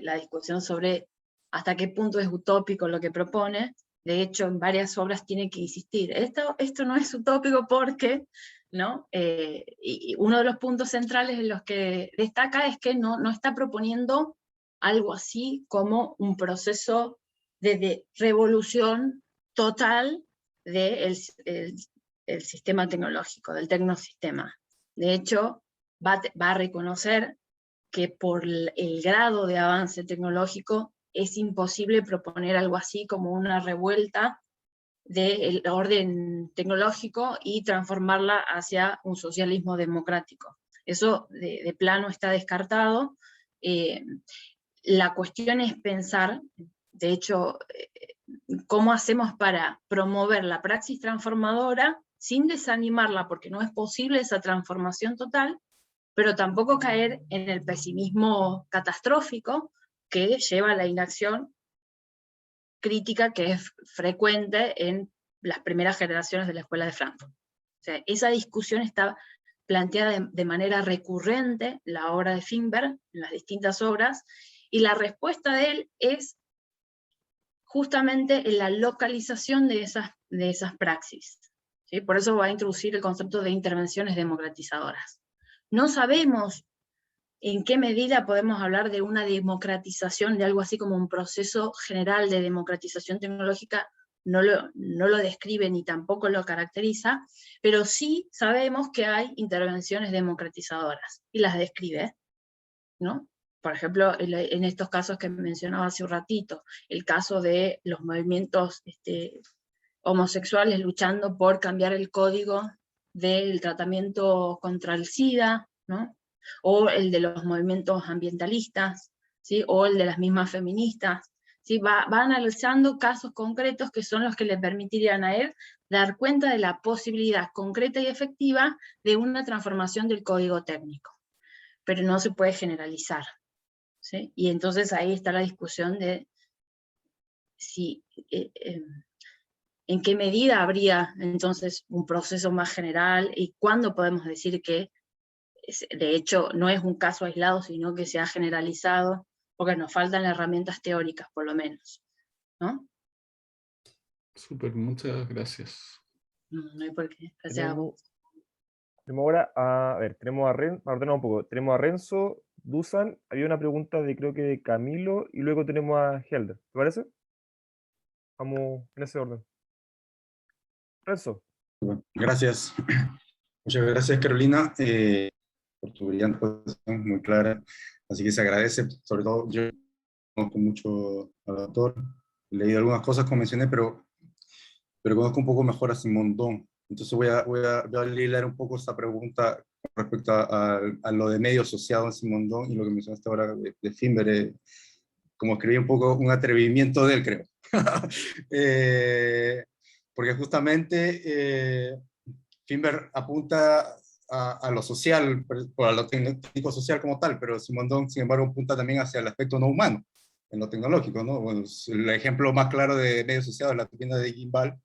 la discusión sobre hasta qué punto es utópico lo que propone. De hecho, en varias obras tiene que insistir, esto no es utópico porque, ¿no? Y uno de los puntos centrales en los que destaca es que no está proponiendo algo así como un proceso de revolución total del el sistema tecnológico, del tecnosistema. De hecho, va a reconocer que por el grado de avance tecnológico es imposible proponer algo así como una revuelta del orden tecnológico y transformarla hacia un socialismo democrático. Eso de plano está descartado. La cuestión es pensar, de hecho, cómo hacemos para promover la praxis transformadora sin desanimarla, porque no es posible esa transformación total, pero tampoco caer en el pesimismo catastrófico que lleva a la inacción crítica que es frecuente en las primeras generaciones de la Escuela de Frankfurt. O sea, esa discusión está planteada de manera recurrente en la obra de Finberg, en las distintas obras, y la respuesta de él es justamente en la localización de esas praxis. ¿Sí? Por eso va a introducir el concepto de intervenciones democratizadoras. No sabemos en qué medida podemos hablar de una democratización, de algo así como un proceso general de democratización tecnológica, no lo describe ni tampoco lo caracteriza, pero sí sabemos que hay intervenciones democratizadoras, y las describe, ¿no? Por ejemplo, en estos casos que mencionaba hace un ratito, el caso de los movimientos homosexuales luchando por cambiar el código del tratamiento contra el SIDA, ¿no? O el de los movimientos ambientalistas, ¿sí? O el de las mismas feministas. ¿Sí? Va analizando casos concretos que son los que le permitirían a él dar cuenta de la posibilidad concreta y efectiva de una transformación del código técnico. Pero no se puede generalizar. ¿Sí? Y entonces ahí está la discusión de si, en qué medida habría entonces un proceso más general y cuándo podemos decir que de hecho no es un caso aislado, sino que se ha generalizado, porque nos faltan herramientas teóricas por lo menos, ¿no? Súper, muchas gracias. No hay por qué, gracias a vos. Tenemos ahora a ver, tenemos a ordenamos un poco, tenemos a Renzo, Dusan, había una pregunta de creo que de Camilo, y luego tenemos a Helder, ¿te parece? Vamos en ese orden. Renzo. Gracias. Muchas gracias, Carolina, por tu brillante presentación, muy clara. Así que se agradece, sobre todo yo conozco mucho al autor, he leído algunas cosas como mencioné, pero conozco un poco mejor a Simondon. Entonces voy a hilar un poco esta pregunta con respecto a lo de medio asociado en Simondon y lo que mencionaste ahora de Finberg. Como escribí un poco un atrevimiento de él, creo. Porque justamente Finberg apunta a lo social, o a lo técnico social como tal, pero Simondon, sin embargo, apunta también hacia el aspecto no humano. en lo tecnológico, ¿no? Bueno, el ejemplo más claro de medio asociado es la turbina de Gimbal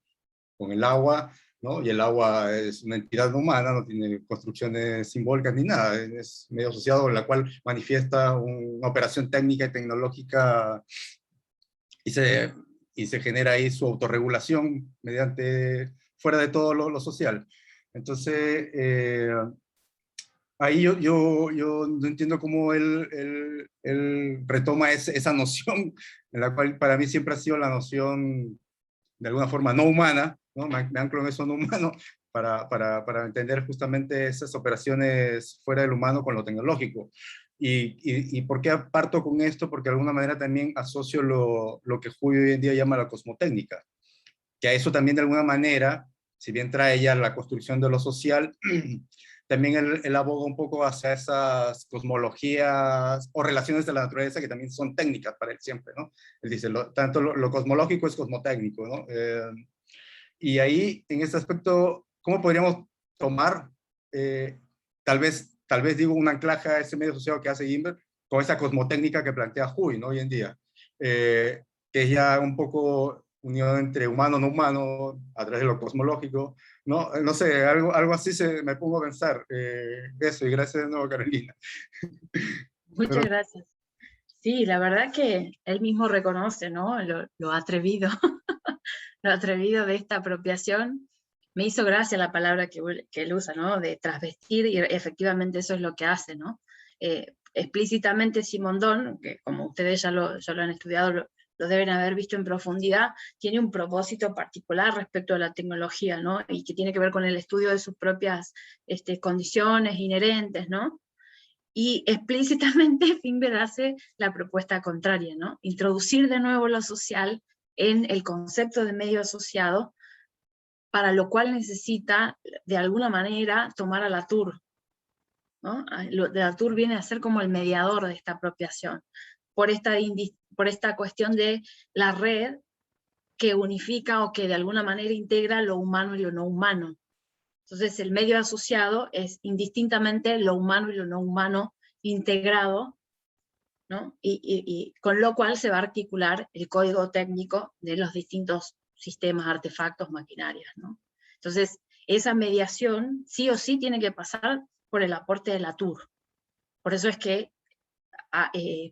con el agua, ¿no? Y el agua es una entidad humana, no tiene construcciones simbólicas ni nada, es medio asociado, la cual manifiesta una operación técnica y tecnológica y se genera ahí su autorregulación mediante, fuera de todo lo social. Entonces, ahí yo no entiendo cómo él retoma esa noción, en la cual para mí siempre ha sido la noción de alguna forma no humana, ¿no? Me anclo en eso no humano, para entender justamente esas operaciones fuera del humano con lo tecnológico. ¿Y por qué parto con esto? Porque de alguna manera también asocio lo que Huy hoy en día llama la cosmotécnica, que a eso también de alguna manera, si bien trae ya la construcción de lo social, también él aboga un poco hacia esas cosmologías o relaciones de la naturaleza que también son técnicas para él siempre, ¿no? Él dice, tanto lo cosmológico es cosmotécnico, ¿no? Y ahí, en este aspecto, ¿cómo podríamos tomar, tal vez digo, un anclaje a ese medio asociado que hace Gimbel con esa cosmotécnica que plantea Huy, ¿no? Hoy en día, que es ya un poco unión entre humano no humano a través de lo cosmológico, ¿no? No sé, algo así me pongo a pensar. Eso, y gracias de nuevo, Carolina. Muchas gracias. Sí, la verdad que él mismo reconoce, ¿no? Lo atrevido, lo atrevido de esta apropiación. Me hizo gracia la palabra que él usa, ¿no? De trasvestir, y efectivamente eso es lo que hace, ¿no? Explícitamente Simondon, que como ustedes ya lo han estudiado, lo deben haber visto en profundidad, tiene un propósito particular respecto a la tecnología, ¿no? Y que tiene que ver con el estudio de sus propias condiciones inherentes, ¿no? Y explícitamente Finber hace la propuesta contraria, ¿no? Introducir de nuevo lo social en el concepto de medio asociado, para lo cual necesita, de alguna manera, tomar a Latour, ¿no? Latour viene a ser como el mediador de esta apropiación, por esta cuestión de la red que unifica o que de alguna manera integra lo humano y lo no humano. Entonces el medio asociado es indistintamente lo humano y lo no humano integrado, ¿no? Y con lo cual se va a articular el código técnico de los distintos sistemas, artefactos, maquinarias, ¿no? Entonces, esa mediación sí o sí tiene que pasar por el aporte de Latour. Por eso es que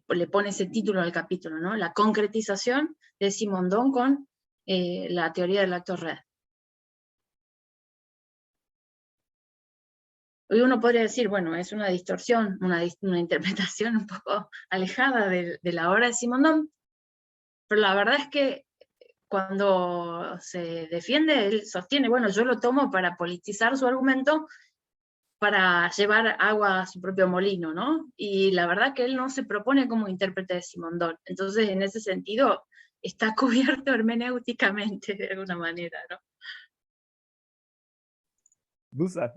le pone ese título al capítulo, ¿no? La concretización de Simondon con la teoría del actor red. Hoy uno podría decir, bueno, es una distorsión, una interpretación un poco alejada de la obra de Simondon, pero la verdad es que cuando se defiende, él sostiene, bueno, yo lo tomo para politizar su argumento, para llevar agua a su propio molino, ¿no? Y la verdad que él no se propone como intérprete de Simondon. Entonces, en ese sentido, está cubierto hermenéuticamente de alguna manera, ¿no? Dusa.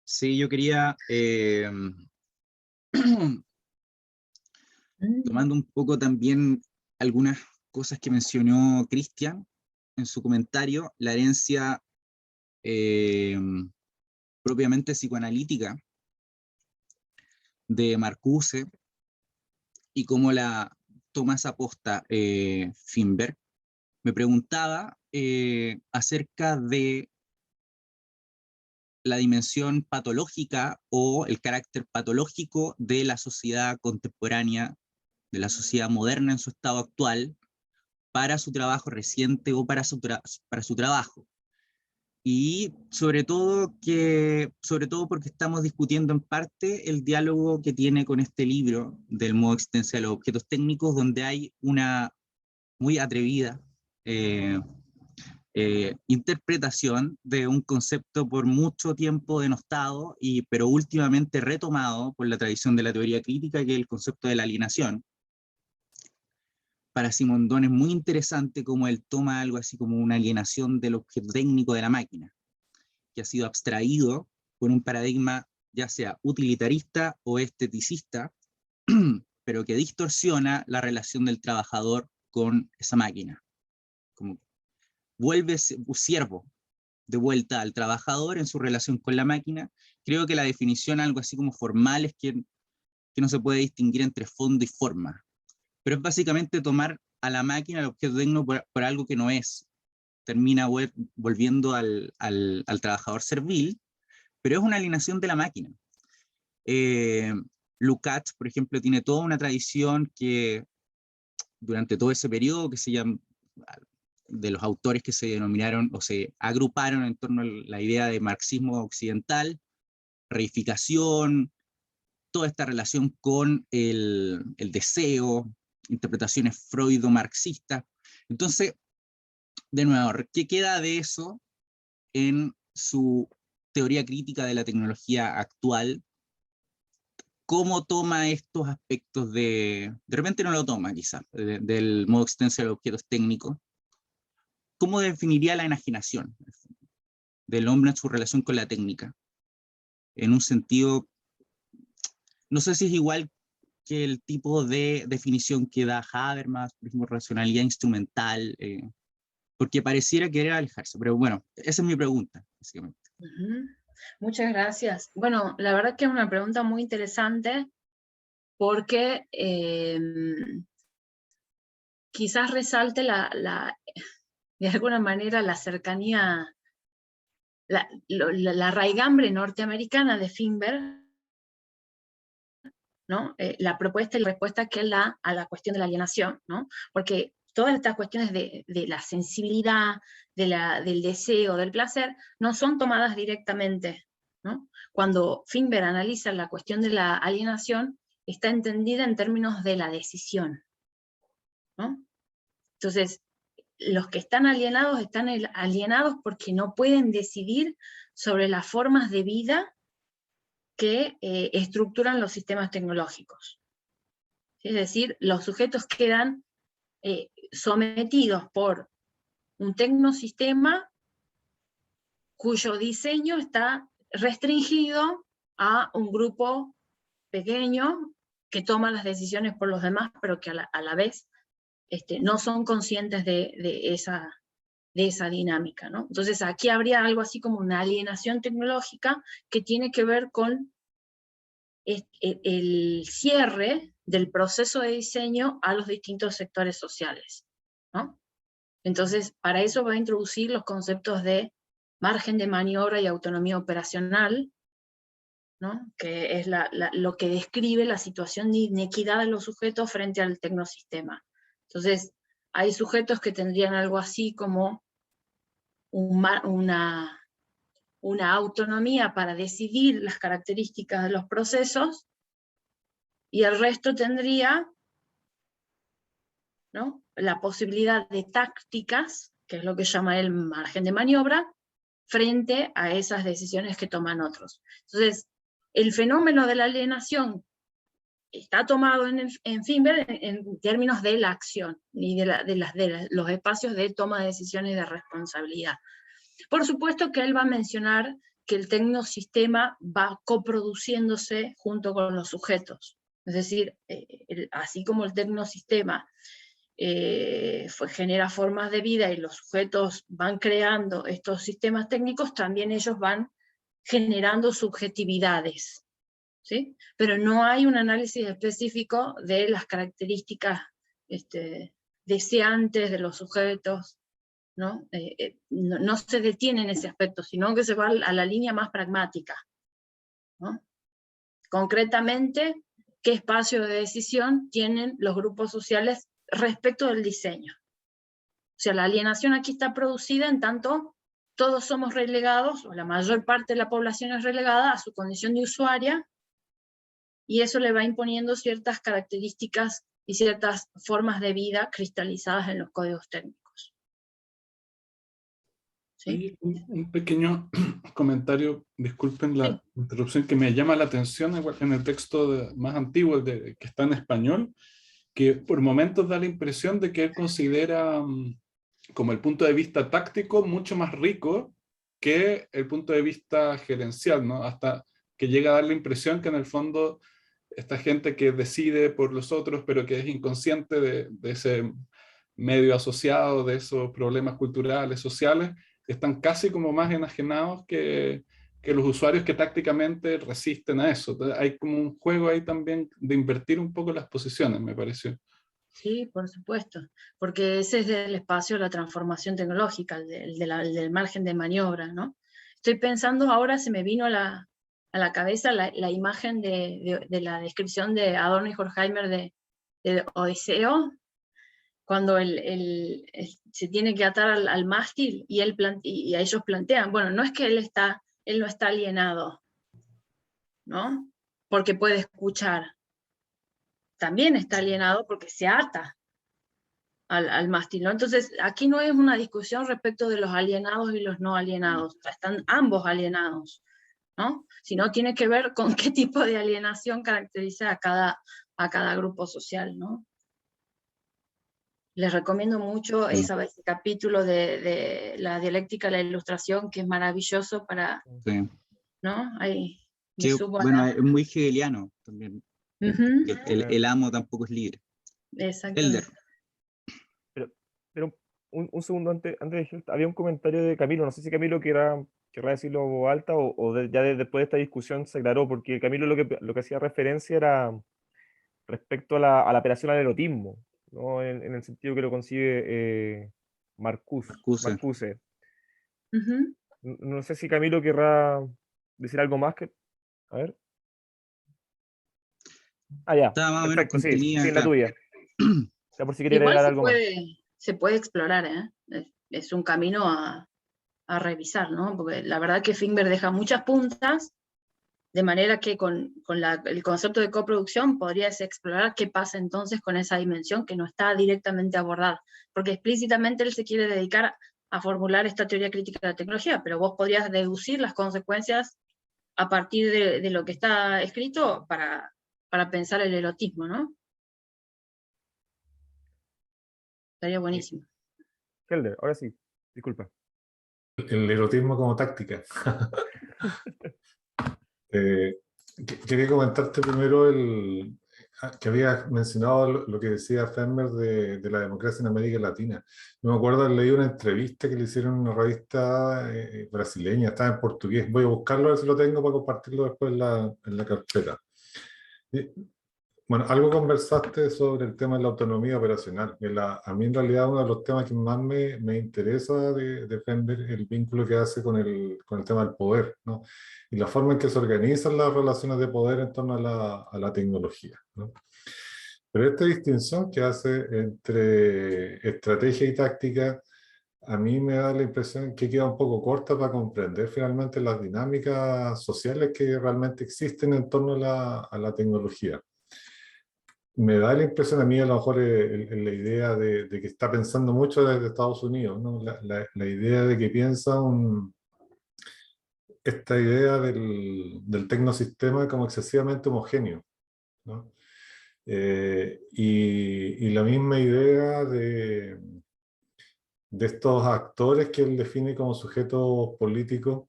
Sí, yo quería, tomando un poco también algunas cosas que mencionó Cristian en su comentario, la herencia propiamente psicoanalítica de Marcuse y cómo la toma esa posta Finberg, me preguntaba acerca de la dimensión patológica o el carácter patológico de la sociedad contemporánea, de la sociedad moderna en su estado actual, para su trabajo reciente o para su trabajo. Y sobre todo porque estamos discutiendo en parte el diálogo que tiene con este libro del modo existencial de los objetos técnicos, donde hay una muy atrevida interpretación de un concepto por mucho tiempo denostado, pero últimamente retomado por la tradición de la teoría crítica, que es el concepto de la alienación. Para Simondon es muy interesante cómo él toma algo así como una alienación del objeto técnico de la máquina, que ha sido abstraído por un paradigma ya sea utilitarista o esteticista, pero que distorsiona la relación del trabajador con esa máquina. Como vuelve siervo de vuelta al trabajador en su relación con la máquina. Creo que la definición algo así como formal es que no se puede distinguir entre fondo y forma. pero es básicamente tomar a la máquina, al objeto técnico, por algo que no es. Termina volviendo al trabajador servil, pero es una alienación de la máquina. Lukács, por ejemplo, tiene toda una tradición que durante todo ese periodo, que se llama, de los autores que se denominaron o se agruparon en torno a la idea de marxismo occidental, reificación, toda esta relación con el deseo, interpretaciones freudo-marxistas. Entonces, de nuevo, ¿qué queda de eso en su teoría crítica de la tecnología actual? ¿Cómo toma estos aspectos de repente no lo toma quizás, del modo extenso de los objetos técnicos? ¿Cómo definiría la enajenación del hombre en su relación con la técnica? En un sentido, no sé si es igual que el tipo de definición que da Habermas, por ejemplo, racionalidad instrumental, porque pareciera querer alejarse, pero bueno, esa es mi pregunta, básicamente. Muchas gracias. Bueno, la verdad que es una pregunta muy interesante, porque quizás resalte de alguna manera la cercanía, la raigambre norteamericana de Finberg, ¿no? La propuesta y la respuesta que él da a la cuestión de la alienación, ¿no? Porque todas estas cuestiones de la sensibilidad, del deseo, del placer, no son tomadas directamente, ¿no? Cuando Finberg analiza la cuestión de la alienación, está entendida en términos de la decisión, ¿no? Entonces, los que están alienados porque no pueden decidir sobre las formas de vida que estructuran los sistemas tecnológicos. Es decir, los sujetos quedan sometidos por un tecnosistema cuyo diseño está restringido a un grupo pequeño que toma las decisiones por los demás, pero que a la vez no son conscientes de esa dinámica, ¿no? Entonces aquí habría algo así como una alienación tecnológica que tiene que ver con el cierre del proceso de diseño a los distintos sectores sociales, ¿no? Entonces, para eso va a introducir los conceptos de margen de maniobra y autonomía operacional, ¿no? Que es lo que describe la situación de inequidad de los sujetos frente al tecnosistema. Entonces, hay sujetos que tendrían algo así como una autonomía para decidir las características de los procesos, y el resto tendría, ¿no?, la posibilidad de tácticas, que es lo que llama el margen de maniobra, frente a esas decisiones que toman otros. Entonces, el fenómeno de la alienación está tomado en Finberg en términos de la acción y de los espacios de toma de decisiones y de responsabilidad. Por supuesto que él va a mencionar que el tecnosistema va coproduciéndose junto con los sujetos. Es decir, así como el tecnosistema genera formas de vida y los sujetos van creando estos sistemas técnicos, también ellos van generando subjetividades, ¿sí? Pero no hay un análisis específico de las características deseantes de los sujetos, ¿no? No se detiene en ese aspecto, sino que se va a la línea más pragmática, ¿no? Concretamente, ¿qué espacio de decisión tienen los grupos sociales respecto del diseño? O sea, la alienación aquí está producida en tanto todos somos relegados, o la mayor parte de la población es relegada a su condición de usuaria, y eso le va imponiendo ciertas características y ciertas formas de vida cristalizadas en los códigos técnicos. ¿Sí? Un pequeño comentario, disculpen la interrupción, que me llama la atención en el texto más antiguo, que está en español, que por momentos da la impresión de que él considera como el punto de vista táctico mucho más rico que el punto de vista gerencial, ¿no? Hasta que llega a dar la impresión que en el fondo esta gente que decide por los otros, pero que es inconsciente de ese medio asociado, de esos problemas culturales, sociales, están casi como más enajenados que los usuarios que tácticamente resisten a eso. Entonces, hay como un juego ahí también de invertir un poco las posiciones, me pareció. Sí, por supuesto, porque ese es el espacio de la transformación tecnológica, el del margen de maniobra, ¿no? Estoy pensando, ahora se me vino a la cabeza la imagen de la descripción de Adorno y Horkheimer de Odiseo, cuando se tiene que atar al mástil y, y a ellos plantean, bueno, no es que él no está alienado, ¿no? Porque puede escuchar, también está alienado porque se ata al mástil, ¿no? Entonces, aquí no es una discusión respecto de los alienados y los no alienados, o sea, están ambos alienados, ¿no? Sino tiene que ver con qué tipo de alienación caracteriza a cada grupo social, ¿no? Les recomiendo mucho ese capítulo de la dialéctica de la ilustración, que es maravilloso para, Sí. ¿no? Ahí me Que, subo a bueno, es muy hegeliano también. Ujú, El amo tampoco es libre. exactamente. Elder. Pero un segundo antes de Helder, había un comentario de Camilo, no sé si Camilo querrá decirlo en voz alta ya después de esta discusión se aclaró, porque Camilo lo que hacía referencia era respecto a la operación al erotismo, ¿no? En el sentido que lo concibe Marcuse. Marcuse. Ujú. No sé si Camilo querrá decir algo más que... A ver. Ah, ya. Estaba más o menos Perfecto, sí, contenida sí, la acá. tuya. Ya por si quería Igual agregar algo más. se puede explorar, ¿eh? Es un camino a revisar, ¿no? Porque la verdad que Finber deja muchas puntas, de manera que con el concepto de coproducción podrías explorar qué pasa entonces con esa dimensión que no está directamente abordada, porque explícitamente él se quiere dedicar a formular esta teoría crítica de la tecnología, pero vos podrías deducir las consecuencias a partir de lo que está escrito para pensar el erotismo, ¿no? Estaría buenísimo. Helder, ahora sí, disculpa. El erotismo como táctica. Quería comentarte primero que había mencionado lo que decía Fenber de la democracia en América Latina. No me acuerdo haber leído una entrevista que le hicieron en una revista brasileña, estaba en portugués. Voy a buscarlo a ver si lo tengo para compartirlo después en la carpeta. Bueno, algo conversaste sobre el tema de la autonomía operacional. A mí en realidad uno de los temas que más me interesa de defender el vínculo que hace con el tema del poder, ¿no? Y la forma en que se organizan las relaciones de poder en torno a la tecnología, ¿no? Pero esta distinción que hace entre estrategia y táctica, a mí me da la impresión que queda un poco corta para comprender finalmente las dinámicas sociales que realmente existen en torno a la tecnología. Me da la impresión a mí, a lo mejor, la idea de que está pensando mucho desde Estados Unidos, ¿no? La idea de que piensa esta idea del tecnosistema como excesivamente homogéneo, ¿no? Y la misma idea de estos actores que él define como sujetos políticos.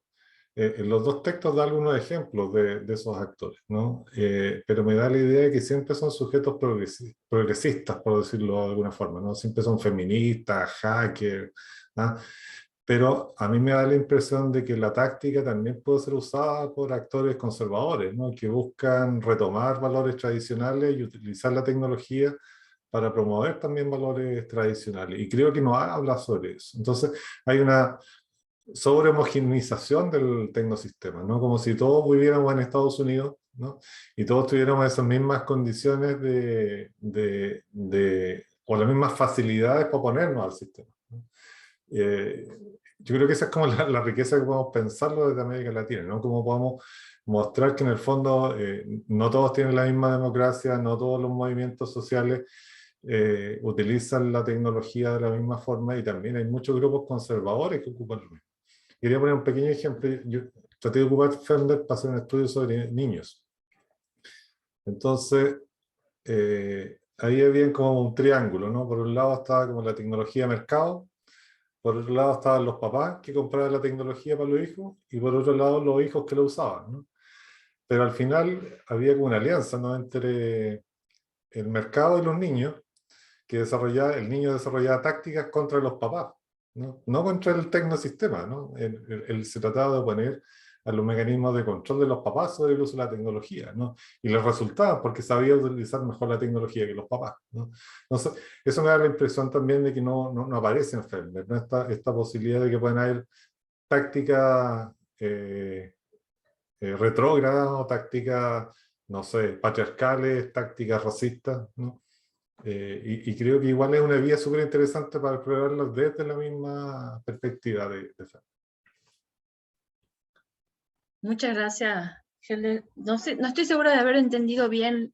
En los dos textos da algunos ejemplos de esos actores, ¿no? Pero me da la idea de que siempre son sujetos progresistas, por decirlo de alguna forma, ¿no? Siempre son feministas, hackers, ¿no? Pero a mí me da la impresión de que la táctica también puede ser usada por actores conservadores, ¿no? Que buscan retomar valores tradicionales y utilizar la tecnología para promover también valores tradicionales. Y creo que no habla sobre eso. Entonces, hay una sobre homogenización del tecnosistema, ¿no? Como si todos viviéramos en Estados Unidos, ¿no? Y todos tuviéramos esas mismas condiciones o las mismas facilidades para oponernos al sistema, ¿no? Yo creo que esa es como la riqueza que podemos pensarlo desde América Latina, ¿no? Cómo podemos mostrar que en el fondo no todos tienen la misma democracia, no todos los movimientos sociales utilizan la tecnología de la misma forma, y también hay muchos grupos conservadores que ocupan lo mismo. Quería poner un pequeño ejemplo. Yo traté de ocupar Fender para hacer un estudio sobre niños. Entonces, ahí había como un triángulo, ¿no? Por un lado estaba como la tecnología de mercado, por otro lado estaban los papás que compraban la tecnología para los hijos, y por otro lado los hijos que lo usaban, ¿no? Pero al final había como una alianza, ¿no? Entre el mercado y los niños, que el niño desarrollaba tácticas contra los papás, ¿no? No contra el tecnosistema, ¿no? Se trataba de oponer a los mecanismos de control de los papás sobre el uso de la tecnología, ¿no? Y les resultaba porque sabía utilizar mejor la tecnología que los papás, ¿no? Entonces, eso me da la impresión también de que no aparece en Ferber, ¿no? Esta posibilidad de que puedan haber tácticas retrógradas o tácticas, no sé, patriarcales, tácticas racistas, ¿no? Y creo que igual es una vía súper interesante para explorarlo desde la misma perspectiva de Ferber. Muchas gracias, Helder. No sé, no estoy segura de haber entendido bien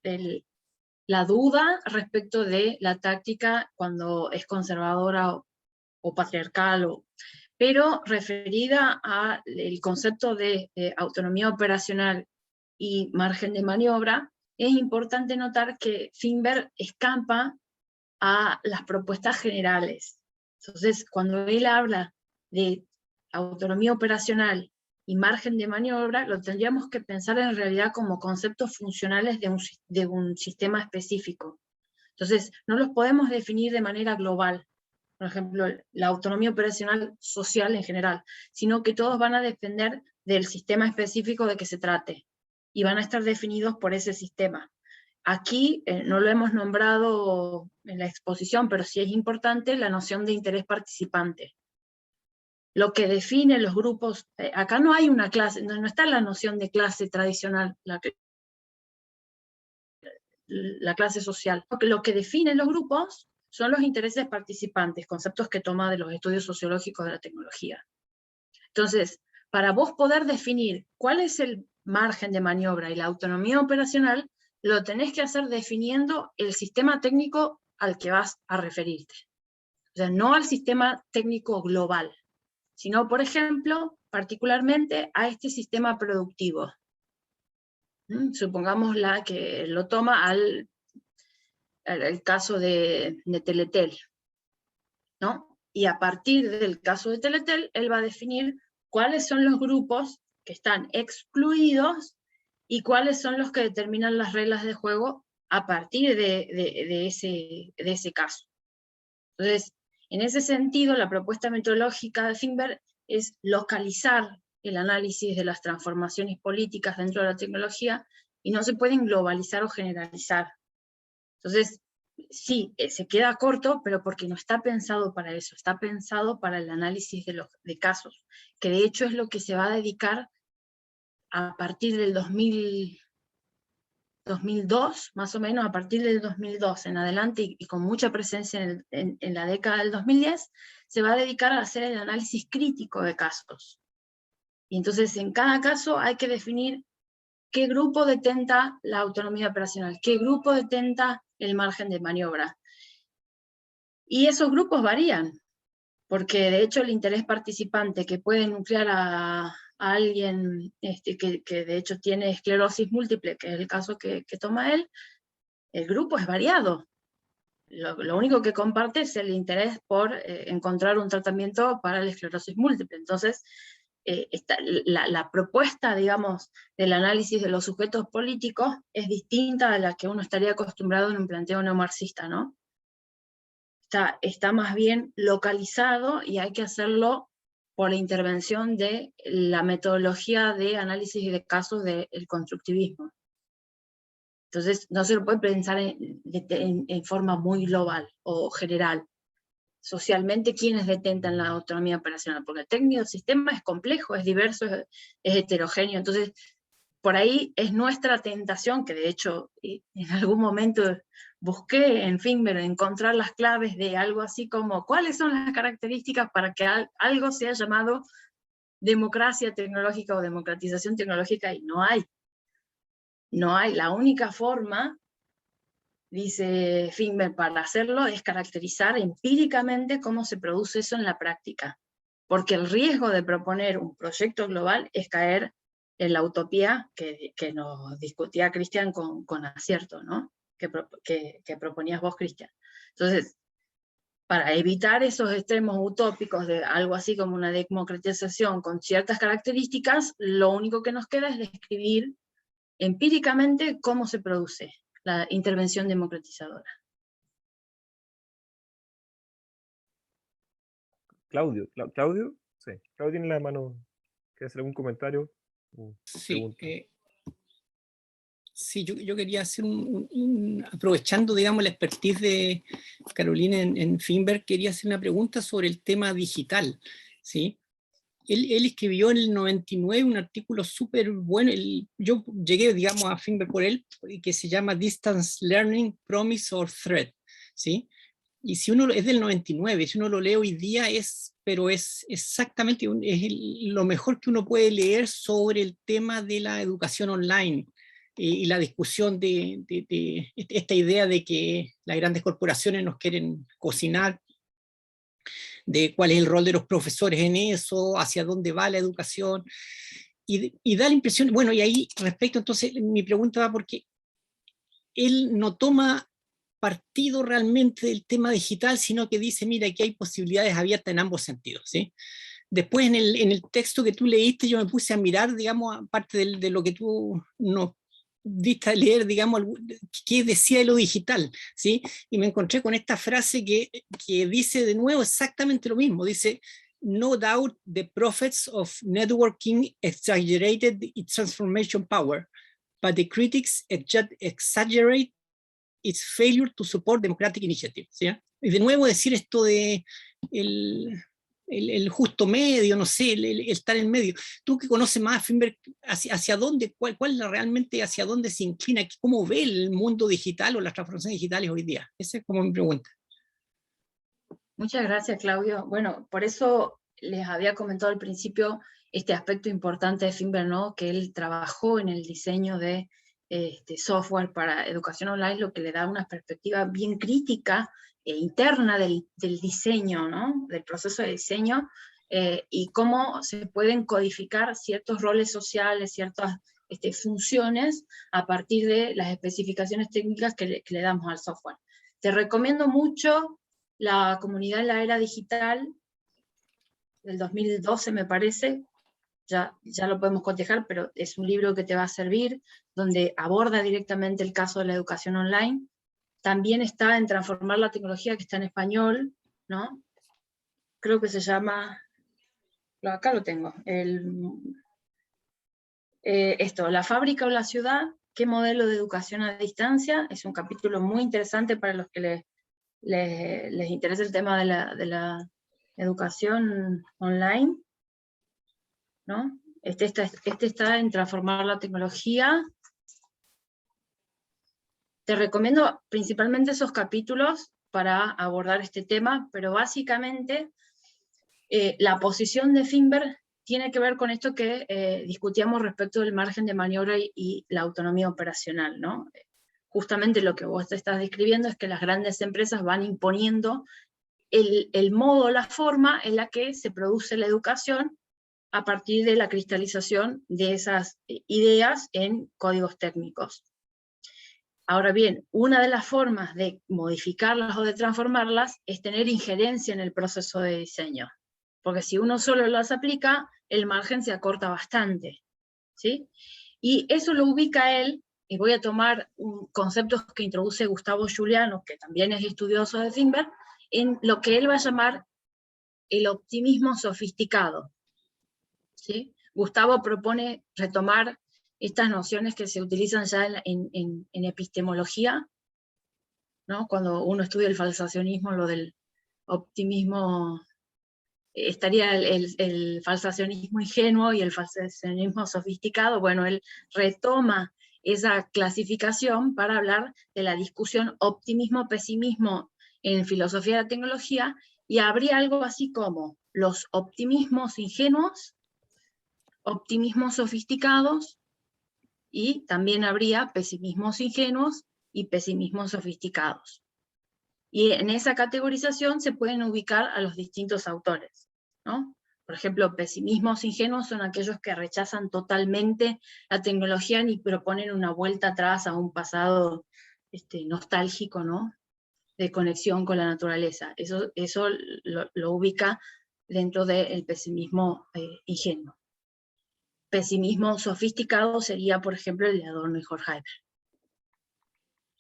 la duda respecto de la táctica cuando es conservadora o patriarcal, pero referida al concepto de autonomía operacional y margen de maniobra, es importante notar que Finberg escapa a las propuestas generales. Entonces, cuando él habla de autonomía operacional y margen de maniobra, lo tendríamos que pensar en realidad como conceptos funcionales de un sistema específico. Entonces, no los podemos definir de manera global, por ejemplo, la autonomía operacional social en general, sino que todos van a depender del sistema específico de que se trate, y van a estar definidos por ese sistema. Aquí no lo hemos nombrado en la exposición, pero sí es importante la noción de interés participante. Lo que define los grupos, acá no hay una clase, no está la noción de clase tradicional, la clase social. Porque lo que define los grupos son los intereses participantes, conceptos que toma de los estudios sociológicos de la tecnología. Entonces, para vos poder definir cuál es el margen de maniobra y la autonomía operacional, lo tenés que hacer definiendo el sistema técnico al que vas a referirte. O sea, no al sistema técnico global, sino, por ejemplo, particularmente a este sistema productivo. Supongamos que lo toma al caso de Teletel, ¿no? Y a partir del caso de Teletel, él va a definir cuáles son los grupos que están excluidos y cuáles son los que determinan las reglas de juego a partir de ese caso. Entonces, en ese sentido, la propuesta metodológica de Finberg es localizar el análisis de las transformaciones políticas dentro de la tecnología y no se pueden globalizar o generalizar. Entonces, sí, se queda corto, pero porque no está pensado para eso, está pensado para el análisis de casos, que de hecho es lo que se va a dedicar a partir del 2002, más o menos, a partir del 2002 en adelante, y con mucha presencia en la década del 2010, se va a dedicar a hacer el análisis crítico de casos. Y entonces en cada caso hay que definir qué grupo detenta la autonomía operacional, qué grupo detenta el margen de maniobra. Y esos grupos varían, porque de hecho el interés participante que puede nuclear a alguien que de hecho tiene esclerosis múltiple, que es el caso que toma él, el grupo es variado. Lo único que comparte es el interés por encontrar un tratamiento para la esclerosis múltiple. Entonces, la propuesta, digamos, del análisis de los sujetos políticos es distinta a la que uno estaría acostumbrado en un planteo neomarxista, ¿no? Está más bien localizado y hay que hacerlo por la intervención de la metodología de análisis de casos del constructivismo. Entonces, no se lo puede pensar en forma muy global o general. Socialmente, ¿quiénes detentan la autonomía operacional? Porque el técnico del sistema es complejo, es diverso, es heterogéneo. Entonces, por ahí es nuestra tentación, que de hecho en algún momento busqué en Finberg encontrar las claves de algo así como cuáles son las características para que algo sea llamado democracia tecnológica o democratización tecnológica, y no hay. No hay. La única forma, dice Finberg, para hacerlo es caracterizar empíricamente cómo se produce eso en la práctica. Porque el riesgo de proponer un proyecto global es caer en la utopía que nos discutía Cristian con acierto, ¿no? Que proponías vos, Cristian. Entonces, para evitar esos extremos utópicos de algo así como una democratización con ciertas características, lo único que nos queda es describir empíricamente cómo se produce la intervención democratizadora. Claudio, sí, Claudio tiene la mano. ¿Quiere hacer algún comentario? Sí, pregunta. sí, yo quería hacer aprovechando, digamos, la expertise de Carolina en Finberg, quería hacer una pregunta sobre el tema digital, ¿sí? Él escribió en el 99 un artículo súper bueno, yo llegué, digamos, a Finberg por él, que se llama Distance Learning, Promise or Threat, ¿sí? Y si uno es del 99, si uno lo lee hoy día, pero es exactamente lo mejor que uno puede leer sobre el tema de la educación online y la discusión de esta idea de que las grandes corporaciones nos quieren cocinar, de cuál es el rol de los profesores en eso, hacia dónde va la educación, y da la impresión, bueno, y ahí respecto, entonces mi pregunta va porque él no toma partido realmente del tema digital, sino que dice, mira, aquí hay posibilidades abiertas en ambos sentidos, ¿sí? Después en el texto que tú leíste yo me puse a mirar, digamos, aparte de lo que tú nos diste a leer, digamos, qué decía de lo digital, ¿sí? Y me encontré con esta frase que dice de nuevo exactamente lo mismo, dice, no doubt the prophets of networking exaggerated its transformation power, but the critics exaggerate its failure to support democratic initiative, ¿sí? Y de nuevo decir esto de el justo medio, no sé, el estar en medio. Tú que conoces más a Finberg, ¿hacia dónde, cuál es realmente hacia dónde se inclina? ¿Cómo ve el mundo digital o las transformaciones digitales hoy día? Esa es como mi pregunta. Muchas gracias, Claudio. Bueno, por eso les había comentado al principio este aspecto importante de Finberg, ¿no? Que él trabajó en el diseño de software para educación online, lo que le da una perspectiva bien crítica e interna del diseño, ¿no? Del proceso de diseño, y cómo se pueden codificar ciertos roles sociales, ciertas funciones a partir de las especificaciones técnicas que le damos al software. Te recomiendo mucho La comunidad en la era digital, del 2012 me parece, ya lo podemos cotejar, pero es un libro que te va a servir, donde aborda directamente el caso de la educación online. También está en Transformar la tecnología, que está en español, ¿no? Creo que se llama, acá lo tengo, La fábrica o la ciudad, ¿qué modelo de educación a distancia? Es un capítulo muy interesante para los que les interesa el tema de la educación online, ¿no? Este está en Transformar la tecnología. Te recomiendo principalmente esos capítulos para abordar este tema, pero básicamente la posición de Finberg tiene que ver con esto que discutíamos respecto del margen de maniobra y la autonomía operacional, ¿no? Justamente lo que vos te estás describiendo es que las grandes empresas van imponiendo el modo, la forma en la que se produce la educación a partir de la cristalización de esas ideas en códigos técnicos. Ahora bien, una de las formas de modificarlas o de transformarlas es tener injerencia en el proceso de diseño, porque si uno solo las aplica, el margen se acorta bastante, ¿sí? Y eso lo ubica él, y voy a tomar conceptos que introduce Gustavo Giuliano, que también es estudioso de Finberg, en lo que él va a llamar el optimismo sofisticado, ¿sí? Gustavo propone retomar estas nociones que se utilizan ya en epistemología, ¿no? Cuando uno estudia el falsacionismo, lo del optimismo, estaría el falsacionismo ingenuo y el falsacionismo sofisticado. Bueno, él retoma esa clasificación para hablar de la discusión optimismo-pesimismo en filosofía de la tecnología, y habría algo así como los optimismos ingenuos, optimismos sofisticados, y también habría pesimismos ingenuos y pesimismos sofisticados. Y en esa categorización se pueden ubicar a los distintos autores, ¿no? Por ejemplo, pesimismos ingenuos son aquellos que rechazan totalmente la tecnología y proponen una vuelta atrás a un pasado nostálgico, ¿no? De conexión con la naturaleza. Eso lo ubica dentro del pesimismo ingenuo. Pesimismo sofisticado sería, por ejemplo, el de Adorno y Horkheimer,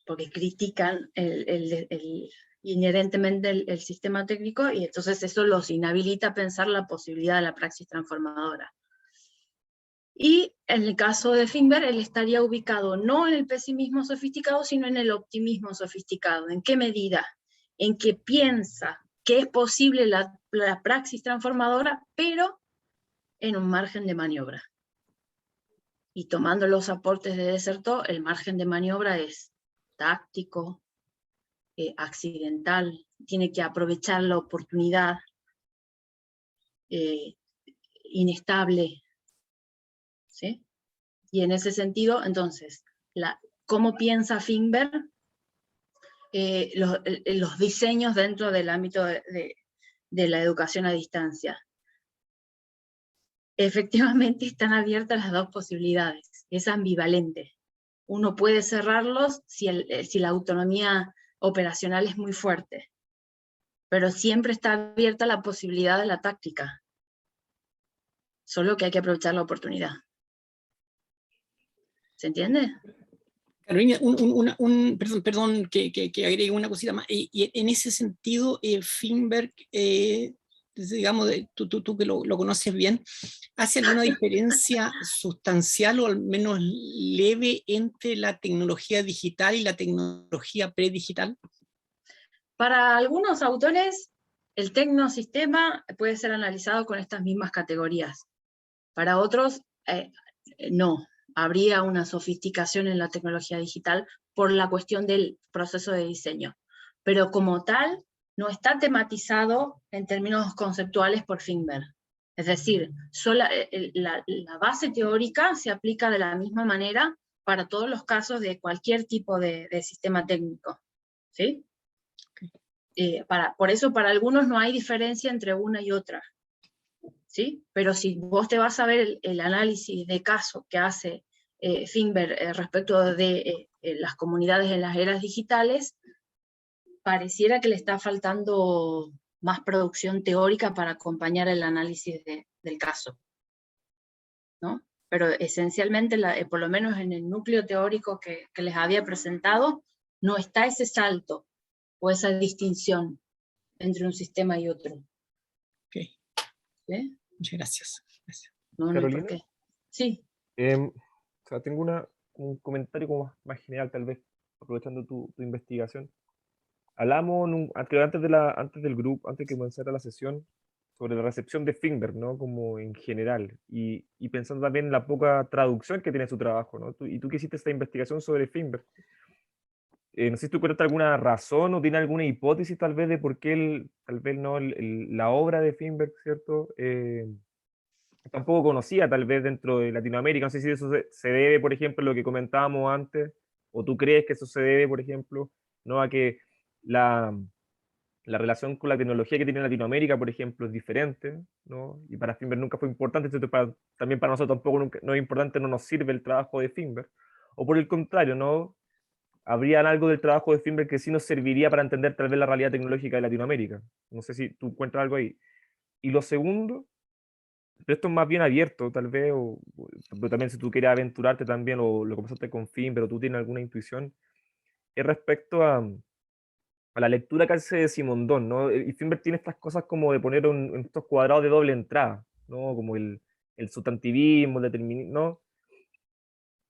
porque critican inherentemente el sistema técnico, y entonces eso los inhabilita a pensar la posibilidad de la praxis transformadora. Y en el caso de Finberg, él estaría ubicado no en el pesimismo sofisticado, sino en el optimismo sofisticado. ¿En qué medida? En que piensa que es posible la praxis transformadora, pero en un margen de maniobra. Y tomando los aportes de Dessertó, el margen de maniobra es táctico, accidental, tiene que aprovechar la oportunidad, inestable, ¿sí? Y en ese sentido, entonces, ¿cómo piensa Finberg los diseños dentro del ámbito de la educación a distancia? Efectivamente están abiertas las dos posibilidades, es ambivalente. Uno puede cerrarlos si la autonomía operacional es muy fuerte, pero siempre está abierta la posibilidad de la táctica, solo que hay que aprovechar la oportunidad. ¿Se entiende? Carolina, perdón que agregue una cosita más. Y en ese sentido, Finberg, digamos, tú que lo conoces bien, ¿hace alguna diferencia sustancial o al menos leve entre la tecnología digital y la tecnología predigital? Para algunos autores, el tecnosistema puede ser analizado con estas mismas categorías. Para otros, no. Habría una sofisticación en la tecnología digital por la cuestión del proceso de diseño. Pero como tal, no está tematizado en términos conceptuales por Finberg. Es decir, la base teórica se aplica de la misma manera para todos los casos de cualquier tipo de sistema técnico. ¿Sí? Por eso para algunos no hay diferencia entre una y otra. ¿Sí? Pero si vos te vas a ver el análisis de caso que hace Finberg respecto de las comunidades en las eras digitales, pareciera que le está faltando más producción teórica para acompañar el análisis del caso, ¿no? Pero esencialmente, por lo menos en el núcleo teórico que les había presentado, no está ese salto o esa distinción entre un sistema y otro. Ok. ¿Sí? Muchas gracias. No, no hay por qué. Sí. O sea, tengo un comentario como más general, tal vez, aprovechando tu investigación. Hablamos antes del grupo, antes que comenzara la sesión, sobre la recepción de Finberg, ¿no? Como en general, y pensando también en la poca traducción que tiene su trabajo, ¿no? Tú que hiciste esta investigación sobre Finberg, no sé si tú cuentas alguna razón o tiene alguna hipótesis tal vez de por qué tal vez no la obra de Finberg, ¿cierto? Tampoco conocía tal vez dentro de Latinoamérica. No sé si eso se debe, por ejemplo, a lo que comentábamos antes, o tú crees que eso se debe, por ejemplo, ¿no? A que la relación con la tecnología que tiene Latinoamérica, por ejemplo, es diferente, ¿no? Y para Finberg nunca fue importante, entonces también para nosotros tampoco no es importante, no nos sirve el trabajo de Finberg. O por el contrario, ¿no? Habría algo del trabajo de Finberg que sí nos serviría para entender tal vez la realidad tecnológica de Latinoamérica. No sé si tú encuentras algo ahí. Y lo segundo, pero esto es más bien abierto, tal vez, pero también si tú quieres aventurarte también, o lo conversaste con Finberg, pero tú tienes alguna intuición, es respecto a la lectura que hace de Simondon, ¿no? Y Finberg tiene estas cosas como de poner en estos cuadrados de doble entrada, ¿no? Como el sustantivismo, el determinismo, ¿no?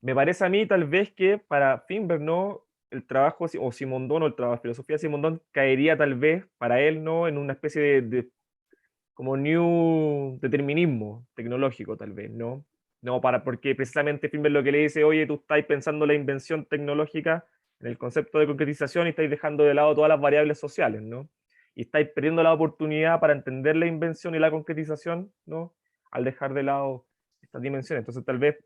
Me parece a mí tal vez que para Finberg, ¿no? El trabajo, o Simondon, o el trabajo de filosofía de Simondon, caería tal vez para él, ¿no? En una especie de como new determinismo tecnológico, tal vez, ¿no? No, porque precisamente Finberg lo que le dice, oye, tú estás pensando la invención tecnológica en el concepto de concretización y estáis dejando de lado todas las variables sociales, ¿no? Y estáis perdiendo la oportunidad para entender la invención y la concretización, ¿no? Al dejar de lado estas dimensiones. Entonces, tal vez,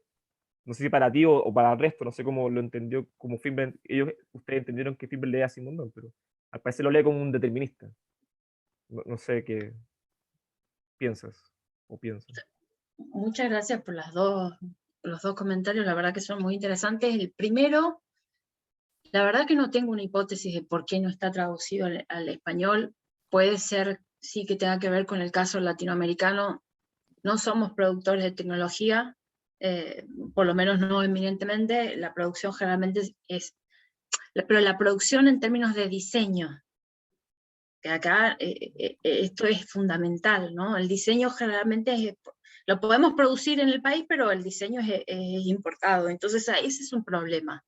no sé si para ti o para el resto, no sé cómo lo entendió, como Finberg, ustedes entendieron que Finberg leía a Simondon, pero al parecer lo lee como un determinista. No sé qué piensas o piensan. Muchas gracias por los dos comentarios, la verdad que son muy interesantes. El primero, la verdad que no tengo una hipótesis de por qué no está traducido al español. Puede ser, sí, que tenga que ver con el caso latinoamericano. No somos productores de tecnología, por lo menos no eminentemente. La producción generalmente pero la producción en términos de diseño, que acá esto es fundamental, ¿no? El diseño generalmente Lo podemos producir en el país, pero el diseño es importado. Entonces ese es un problema.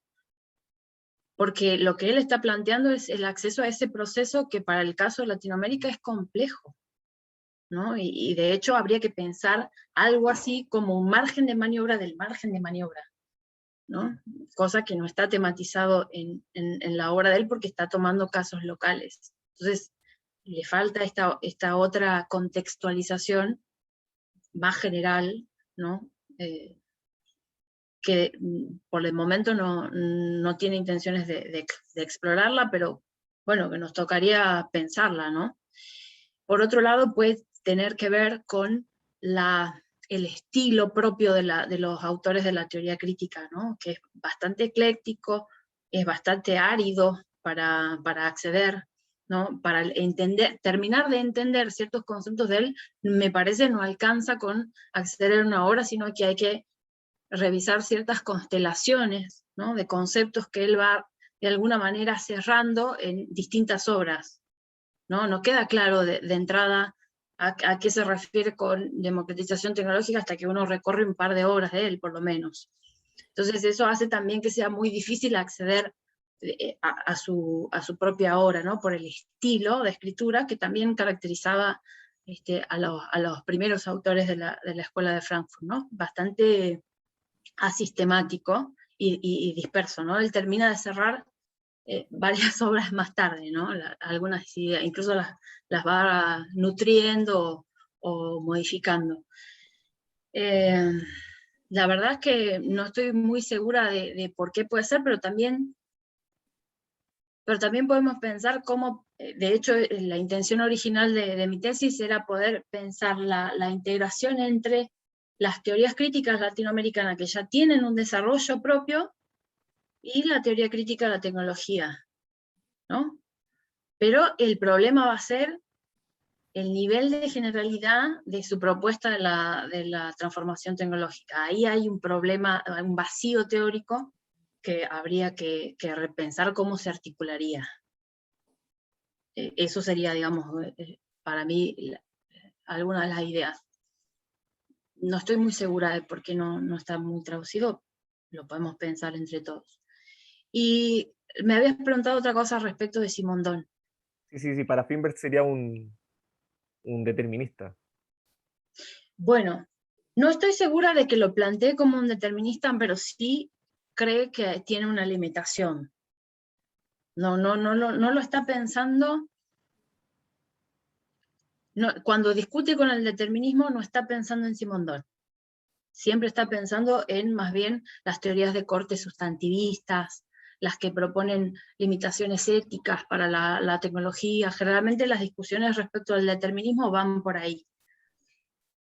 Porque lo que él está planteando es el acceso a ese proceso que para el caso de Latinoamérica es complejo, ¿no? Y de hecho habría que pensar algo así como un margen de maniobra del margen de maniobra, ¿no? Cosa que no está tematizado en la obra de él porque está tomando casos locales. Entonces le falta esta otra contextualización más general, ¿no? Que por el momento no tiene intenciones de explorarla, pero bueno, que nos tocaría pensarla, ¿no? Por otro lado, puede tener que ver con el estilo propio de los autores de la teoría crítica, ¿no? Que es bastante ecléctico, es bastante árido para acceder, ¿no? Para terminar de entender ciertos conceptos de él, me parece no alcanza con acceder a una obra, sino que hay que revisar ciertas constelaciones, ¿no? De conceptos que él va de alguna manera cerrando en distintas obras, ¿no? No queda claro de entrada a qué se refiere con democratización tecnológica hasta que uno recorre un par de obras de él, por lo menos. Entonces eso hace también que sea muy difícil acceder a su propia obra, ¿no? Por el estilo de escritura que también caracterizaba a los primeros autores de la Escuela de Frankfurt, ¿no? Bastante asistemático y disperso, ¿no? Él termina de cerrar varias obras más tarde, ¿no? Algunas ideas, incluso las va nutriendo o modificando. La verdad es que no estoy muy segura de por qué puede ser, pero también podemos pensar cómo, de hecho, la intención original de mi tesis era poder pensar la integración entre las teorías críticas latinoamericanas que ya tienen un desarrollo propio y la teoría crítica de la tecnología, ¿no? Pero el problema va a ser el nivel de generalidad de su propuesta de la transformación tecnológica. Ahí hay un problema, un vacío teórico que habría que repensar cómo se articularía. Eso sería, digamos, para mí, alguna de las ideas. No estoy muy segura de por qué no está muy traducido, lo podemos pensar entre todos. Y me habías preguntado otra cosa respecto de Simondon. Sí, para Finberg sería un determinista. Bueno, no estoy segura de que lo plantee como un determinista, pero sí cree que tiene una limitación. No lo está pensando. No, cuando discute con el determinismo no está pensando en Simondon. Siempre está pensando en más bien las teorías de corte sustantivistas, las que proponen limitaciones éticas para la tecnología. Generalmente las discusiones respecto al determinismo van por ahí.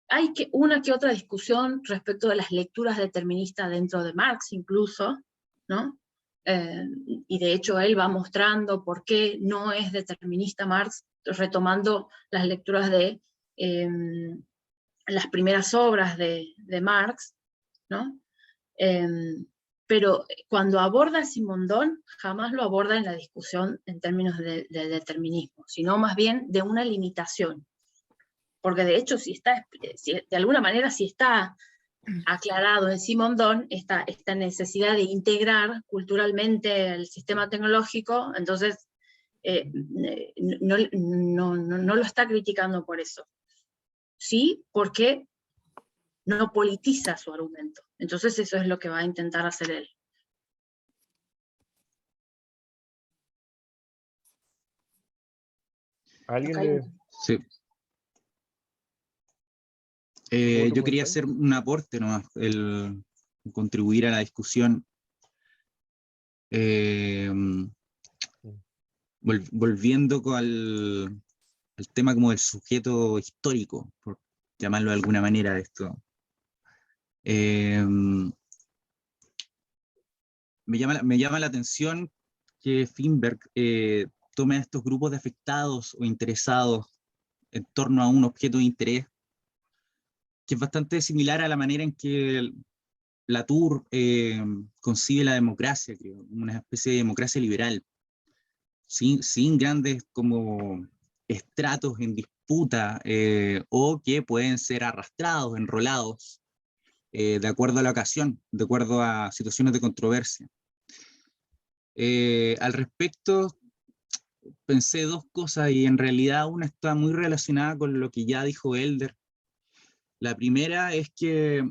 Hay una que otra discusión respecto de las lecturas deterministas dentro de Marx incluso, ¿no? Y de hecho él va mostrando por qué no es determinista Marx, retomando las lecturas de las primeras obras de Marx, ¿no? Pero cuando aborda a Simondon, jamás lo aborda en la discusión en términos de determinismo, sino más bien de una limitación. Porque de hecho, de alguna manera, si está aclarado en Simondon esta necesidad de integrar culturalmente el sistema tecnológico, entonces no lo está criticando por eso. Sí, porque no politiza su argumento. Entonces eso es lo que va a intentar hacer él. ¿Alguien Sí. Yo quería hacer un aporte nomás, el contribuir a la discusión. Volviendo al tema como del sujeto histórico, por llamarlo de alguna manera de esto. Me llama la atención que Finberg tome a estos grupos de afectados o interesados en torno a un objeto de interés que es bastante similar a la manera en que Latour concibe la democracia, creo, una especie de democracia liberal, sin grandes como estratos disputa o que pueden ser arrastrados, enrolados, de acuerdo a la ocasión, de acuerdo a situaciones de controversia. Al respecto, pensé dos cosas y en realidad una está muy relacionada con lo que ya dijo Elder. La primera es que,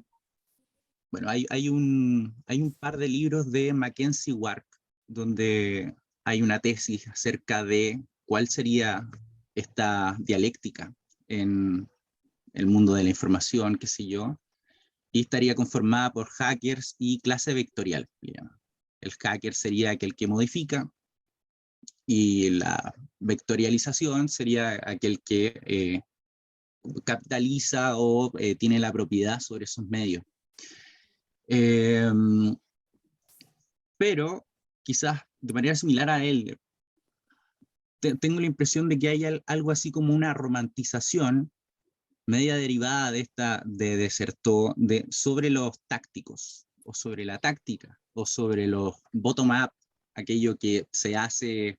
bueno, hay un par de libros de Mackenzie Wark donde hay una tesis acerca de cuál sería esta dialéctica en el mundo de la información, qué sé yo, y estaría conformada por hackers y clase vectorial. El hacker sería aquel que modifica, y la vectorialización sería aquel que capitaliza o tiene la propiedad sobre esos medios. Pero quizás de manera similar a él, tengo la impresión de que hay algo así como una romantización media derivada de esta de Desertó sobre los tácticos, o sobre la táctica, o sobre los bottom-up, aquello que se hace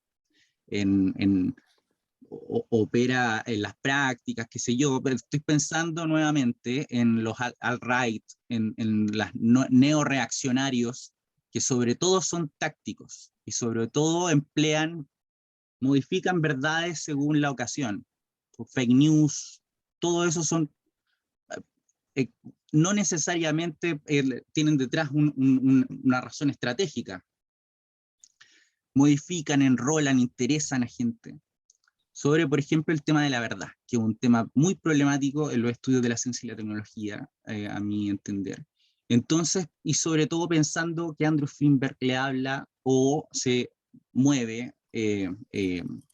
opera en las prácticas, qué sé yo, pero estoy pensando nuevamente en los alt-right, en los neoreaccionarios, que sobre todo son tácticos, y sobre todo modifican verdades según la ocasión. Fake news, todo eso son, no necesariamente tienen detrás una razón estratégica. Modifican, enrolan, interesan a gente. Sobre, por ejemplo, el tema de la verdad, que es un tema muy problemático en los estudios de la ciencia y la tecnología, a mi entender. Entonces, y sobre todo pensando que Andrew Finberg le habla o se mueve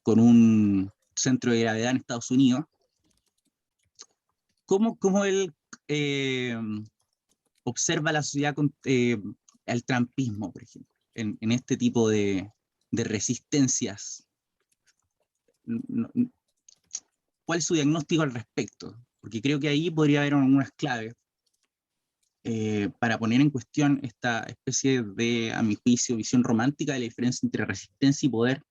con un centro de gravedad en Estados Unidos, ¿cómo él observa la sociedad con el trumpismo, por ejemplo, en este tipo de resistencias? ¿Cuál es su diagnóstico al respecto? Porque creo que ahí podría haber algunas claves para poner en cuestión esta especie de, a mi juicio, visión romántica de la diferencia entre resistencia y poder,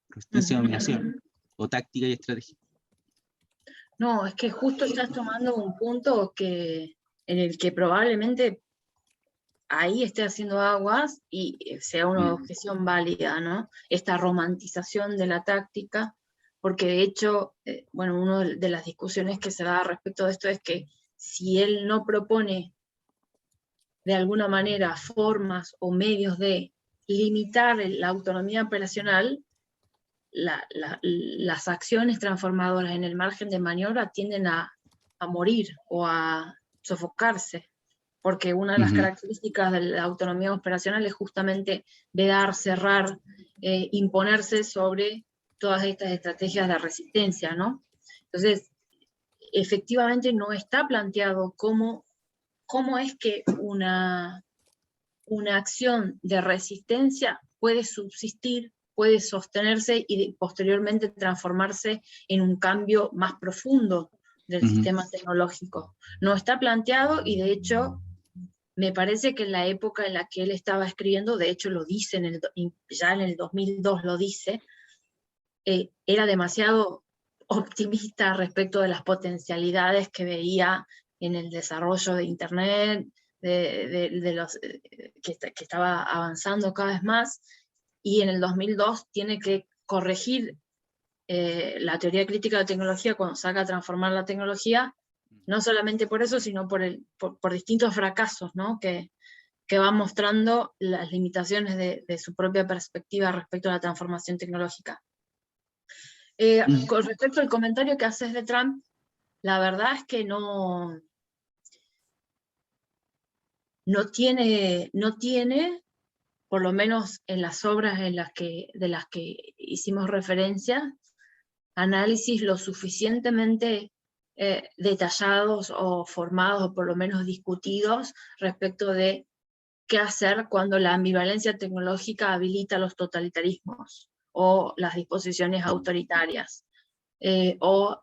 resistencia y dominación, o táctica y estrategia. No, es que justo estás tomando un punto en el que probablemente ahí esté haciendo aguas y sea una objeción válida, ¿no? Esta romantización de la táctica, porque de hecho, bueno, una de las discusiones que se da respecto de esto es que si él no propone de alguna manera formas o medios de limitar la autonomía operacional, las acciones transformadoras en el margen de maniobra tienden a morir o a sofocarse, porque una de las características de la autonomía operacional es justamente vedar, cerrar, imponerse sobre todas estas estrategias de resistencia, ¿no? Entonces, efectivamente no está planteado cómo es que una acción de resistencia puede subsistir, puede sostenerse y posteriormente transformarse en un cambio más profundo del sistema tecnológico. No está planteado y de hecho me parece que en la época en la que él estaba escribiendo, de hecho lo dice, ya en el 2002 lo dice, era demasiado optimista respecto de las potencialidades que veía en el desarrollo de Internet, que estaba avanzando cada vez más, y en el 2002 tiene que corregir la teoría crítica de tecnología cuando saca a transformar la tecnología, no solamente por eso, sino por distintos fracasos, ¿no? que van mostrando las limitaciones de su propia perspectiva respecto a la transformación tecnológica. Con respecto al comentario que haces de Trump, la verdad es que no tiene, por lo menos en las obras de las que hicimos referencia, análisis lo suficientemente detallados o formados, o por lo menos discutidos, respecto de qué hacer cuando la ambivalencia tecnológica habilita los totalitarismos o las disposiciones autoritarias, o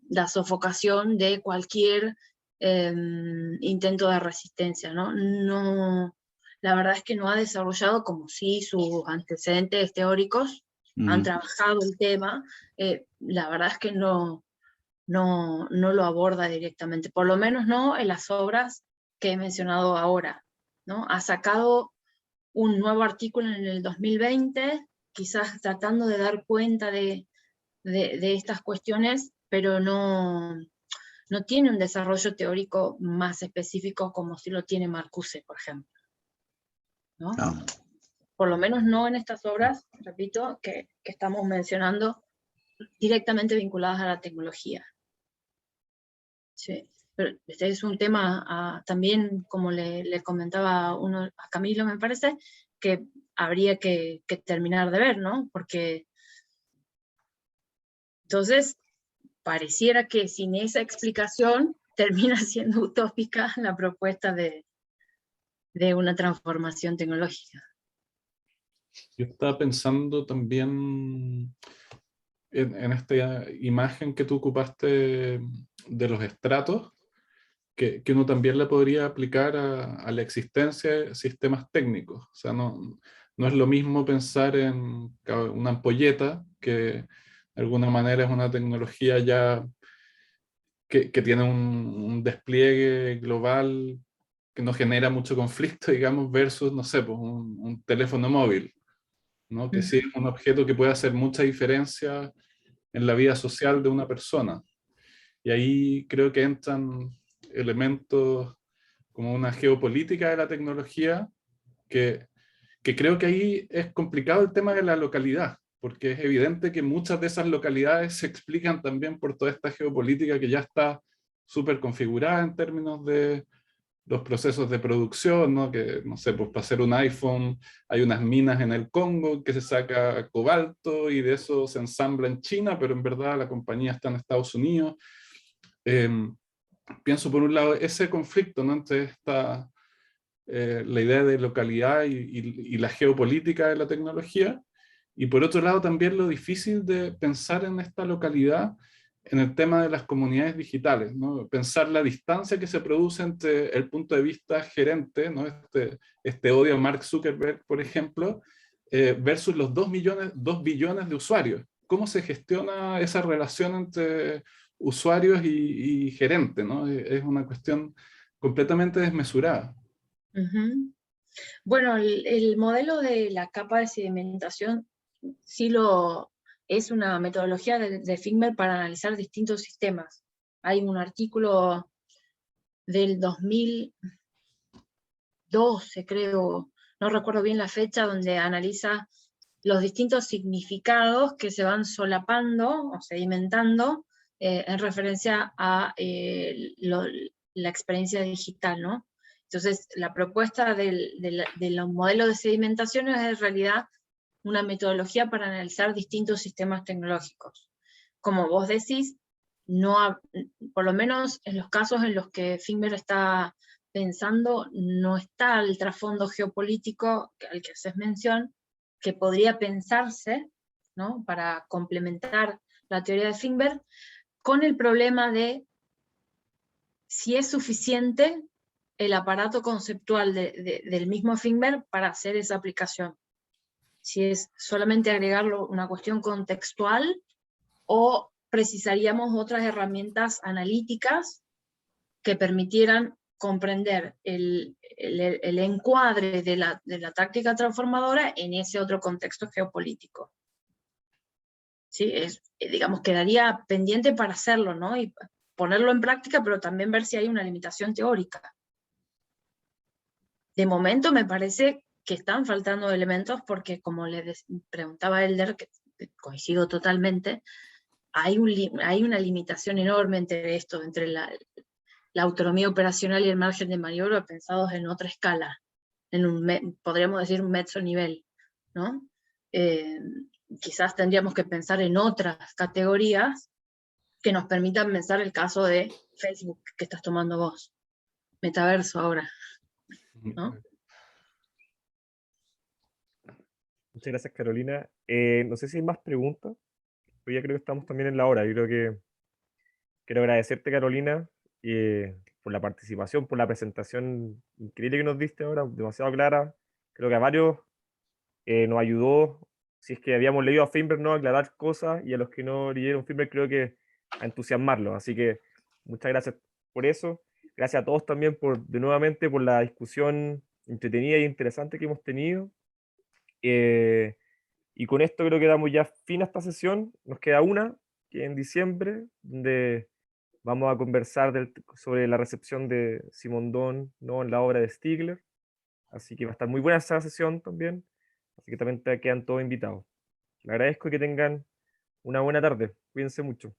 la sofocación de cualquier intento de resistencia, ¿no? La verdad es que no ha desarrollado, como sí sus antecedentes teóricos han trabajado el tema, la verdad es que no no lo aborda directamente, por lo menos no en las obras que he mencionado ahora, ¿no? Ha sacado un nuevo artículo en el 2020, quizás tratando de dar cuenta de estas cuestiones, pero no tiene un desarrollo teórico más específico como si lo tiene Marcuse, por ejemplo, ¿no? Por lo menos no en estas obras, repito, que estamos mencionando directamente vinculadas a la tecnología. Sí, pero este es un tema también, como le comentaba a Camilo, me parece, que habría que terminar de ver, ¿no? Porque entonces pareciera que sin esa explicación termina siendo utópica la propuesta de una transformación tecnológica. Yo estaba pensando también en esta imagen que tú ocupaste de los estratos, que uno también le podría aplicar a la existencia de sistemas técnicos. O sea, no es lo mismo pensar en una ampolleta, que de alguna manera es una tecnología ya que tiene un despliegue global que no genera mucho conflicto, digamos, versus, no sé, pues un teléfono móvil, ¿no? Que sí es un objeto que puede hacer mucha diferencia en la vida social de una persona. Y ahí creo que entran elementos como una geopolítica de la tecnología, que creo que ahí es complicado el tema de la localidad, porque es evidente que muchas de esas localidades se explican también por toda esta geopolítica que ya está súper configurada en términos de los procesos de producción, ¿no? Que, no sé, pues para hacer un iPhone hay unas minas en el Congo que se saca cobalto y de eso se ensambla en China, pero en verdad la compañía está en Estados Unidos. Pienso por un lado ese conflicto, ¿no? Entre la idea de localidad y la geopolítica de la tecnología, y por otro lado también lo difícil de pensar en esta localidad en el tema de las comunidades digitales, ¿no? Pensar la distancia que se produce entre el punto de vista gerente, ¿no? Este odio a Mark Zuckerberg, por ejemplo, versus los 2 billones de usuarios. ¿Cómo se gestiona esa relación entre usuarios y gerente, ¿no? Es una cuestión completamente desmesurada. Bueno, el modelo de la capa de sedimentación sí es una metodología de Figmer para analizar distintos sistemas. Hay un artículo del 2012, creo, no recuerdo bien la fecha, donde analiza los distintos significados que se van solapando o sedimentando en referencia a la experiencia digital, ¿no? Entonces, la propuesta del modelo de sedimentación es en realidad una metodología para analizar distintos sistemas tecnológicos. Como vos decís, por lo menos en los casos en los que Figmer está pensando, no está el trasfondo geopolítico al que haces mención, que podría pensarse, ¿no? Para complementar la teoría de Figmer, con el problema de si es suficiente el aparato conceptual del mismo Figmer para hacer esa aplicación. Si es solamente agregarlo una cuestión contextual o precisaríamos otras herramientas analíticas que permitieran comprender el encuadre de la táctica transformadora en ese otro contexto geopolítico. ¿Sí? Digamos, quedaría pendiente para hacerlo, ¿no? Y ponerlo en práctica, pero también ver si hay una limitación teórica. De momento me parece que están faltando elementos porque, como le preguntaba Elder, que coincido totalmente, hay una limitación enorme entre esto, entre la autonomía operacional y el margen de maniobra pensados en otra escala, podríamos decir un mezzo nivel, ¿no? Quizás tendríamos que pensar en otras categorías que nos permitan pensar el caso de Facebook que estás tomando vos, metaverso ahora, ¿no? Muchas gracias, Carolina. No sé si hay más preguntas, pero ya creo que estamos también en la hora. Yo creo que quiero agradecerte, Carolina, por la participación, por la presentación increíble que nos diste ahora, demasiado clara. Creo que a varios nos ayudó, si es que habíamos leído a Feinberg, ¿no? A aclarar cosas, y a los que no leyeron Feinberg creo que entusiasmarlos. Así que muchas gracias por eso. Gracias a todos también nuevamente por la discusión entretenida e interesante que hemos tenido. Y con esto creo que damos ya fin a esta sesión. Nos queda una, que es en diciembre, donde vamos a conversar sobre la recepción de Simondon, ¿no?, en la obra de Stigler. Así que va a estar muy buena esa sesión también. Así que también te quedan todos invitados. Les agradezco y que tengan una buena tarde. Cuídense mucho.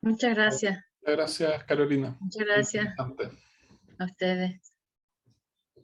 Muchas gracias. Gracias, Carolina. Muchas gracias Interesante. a ustedes.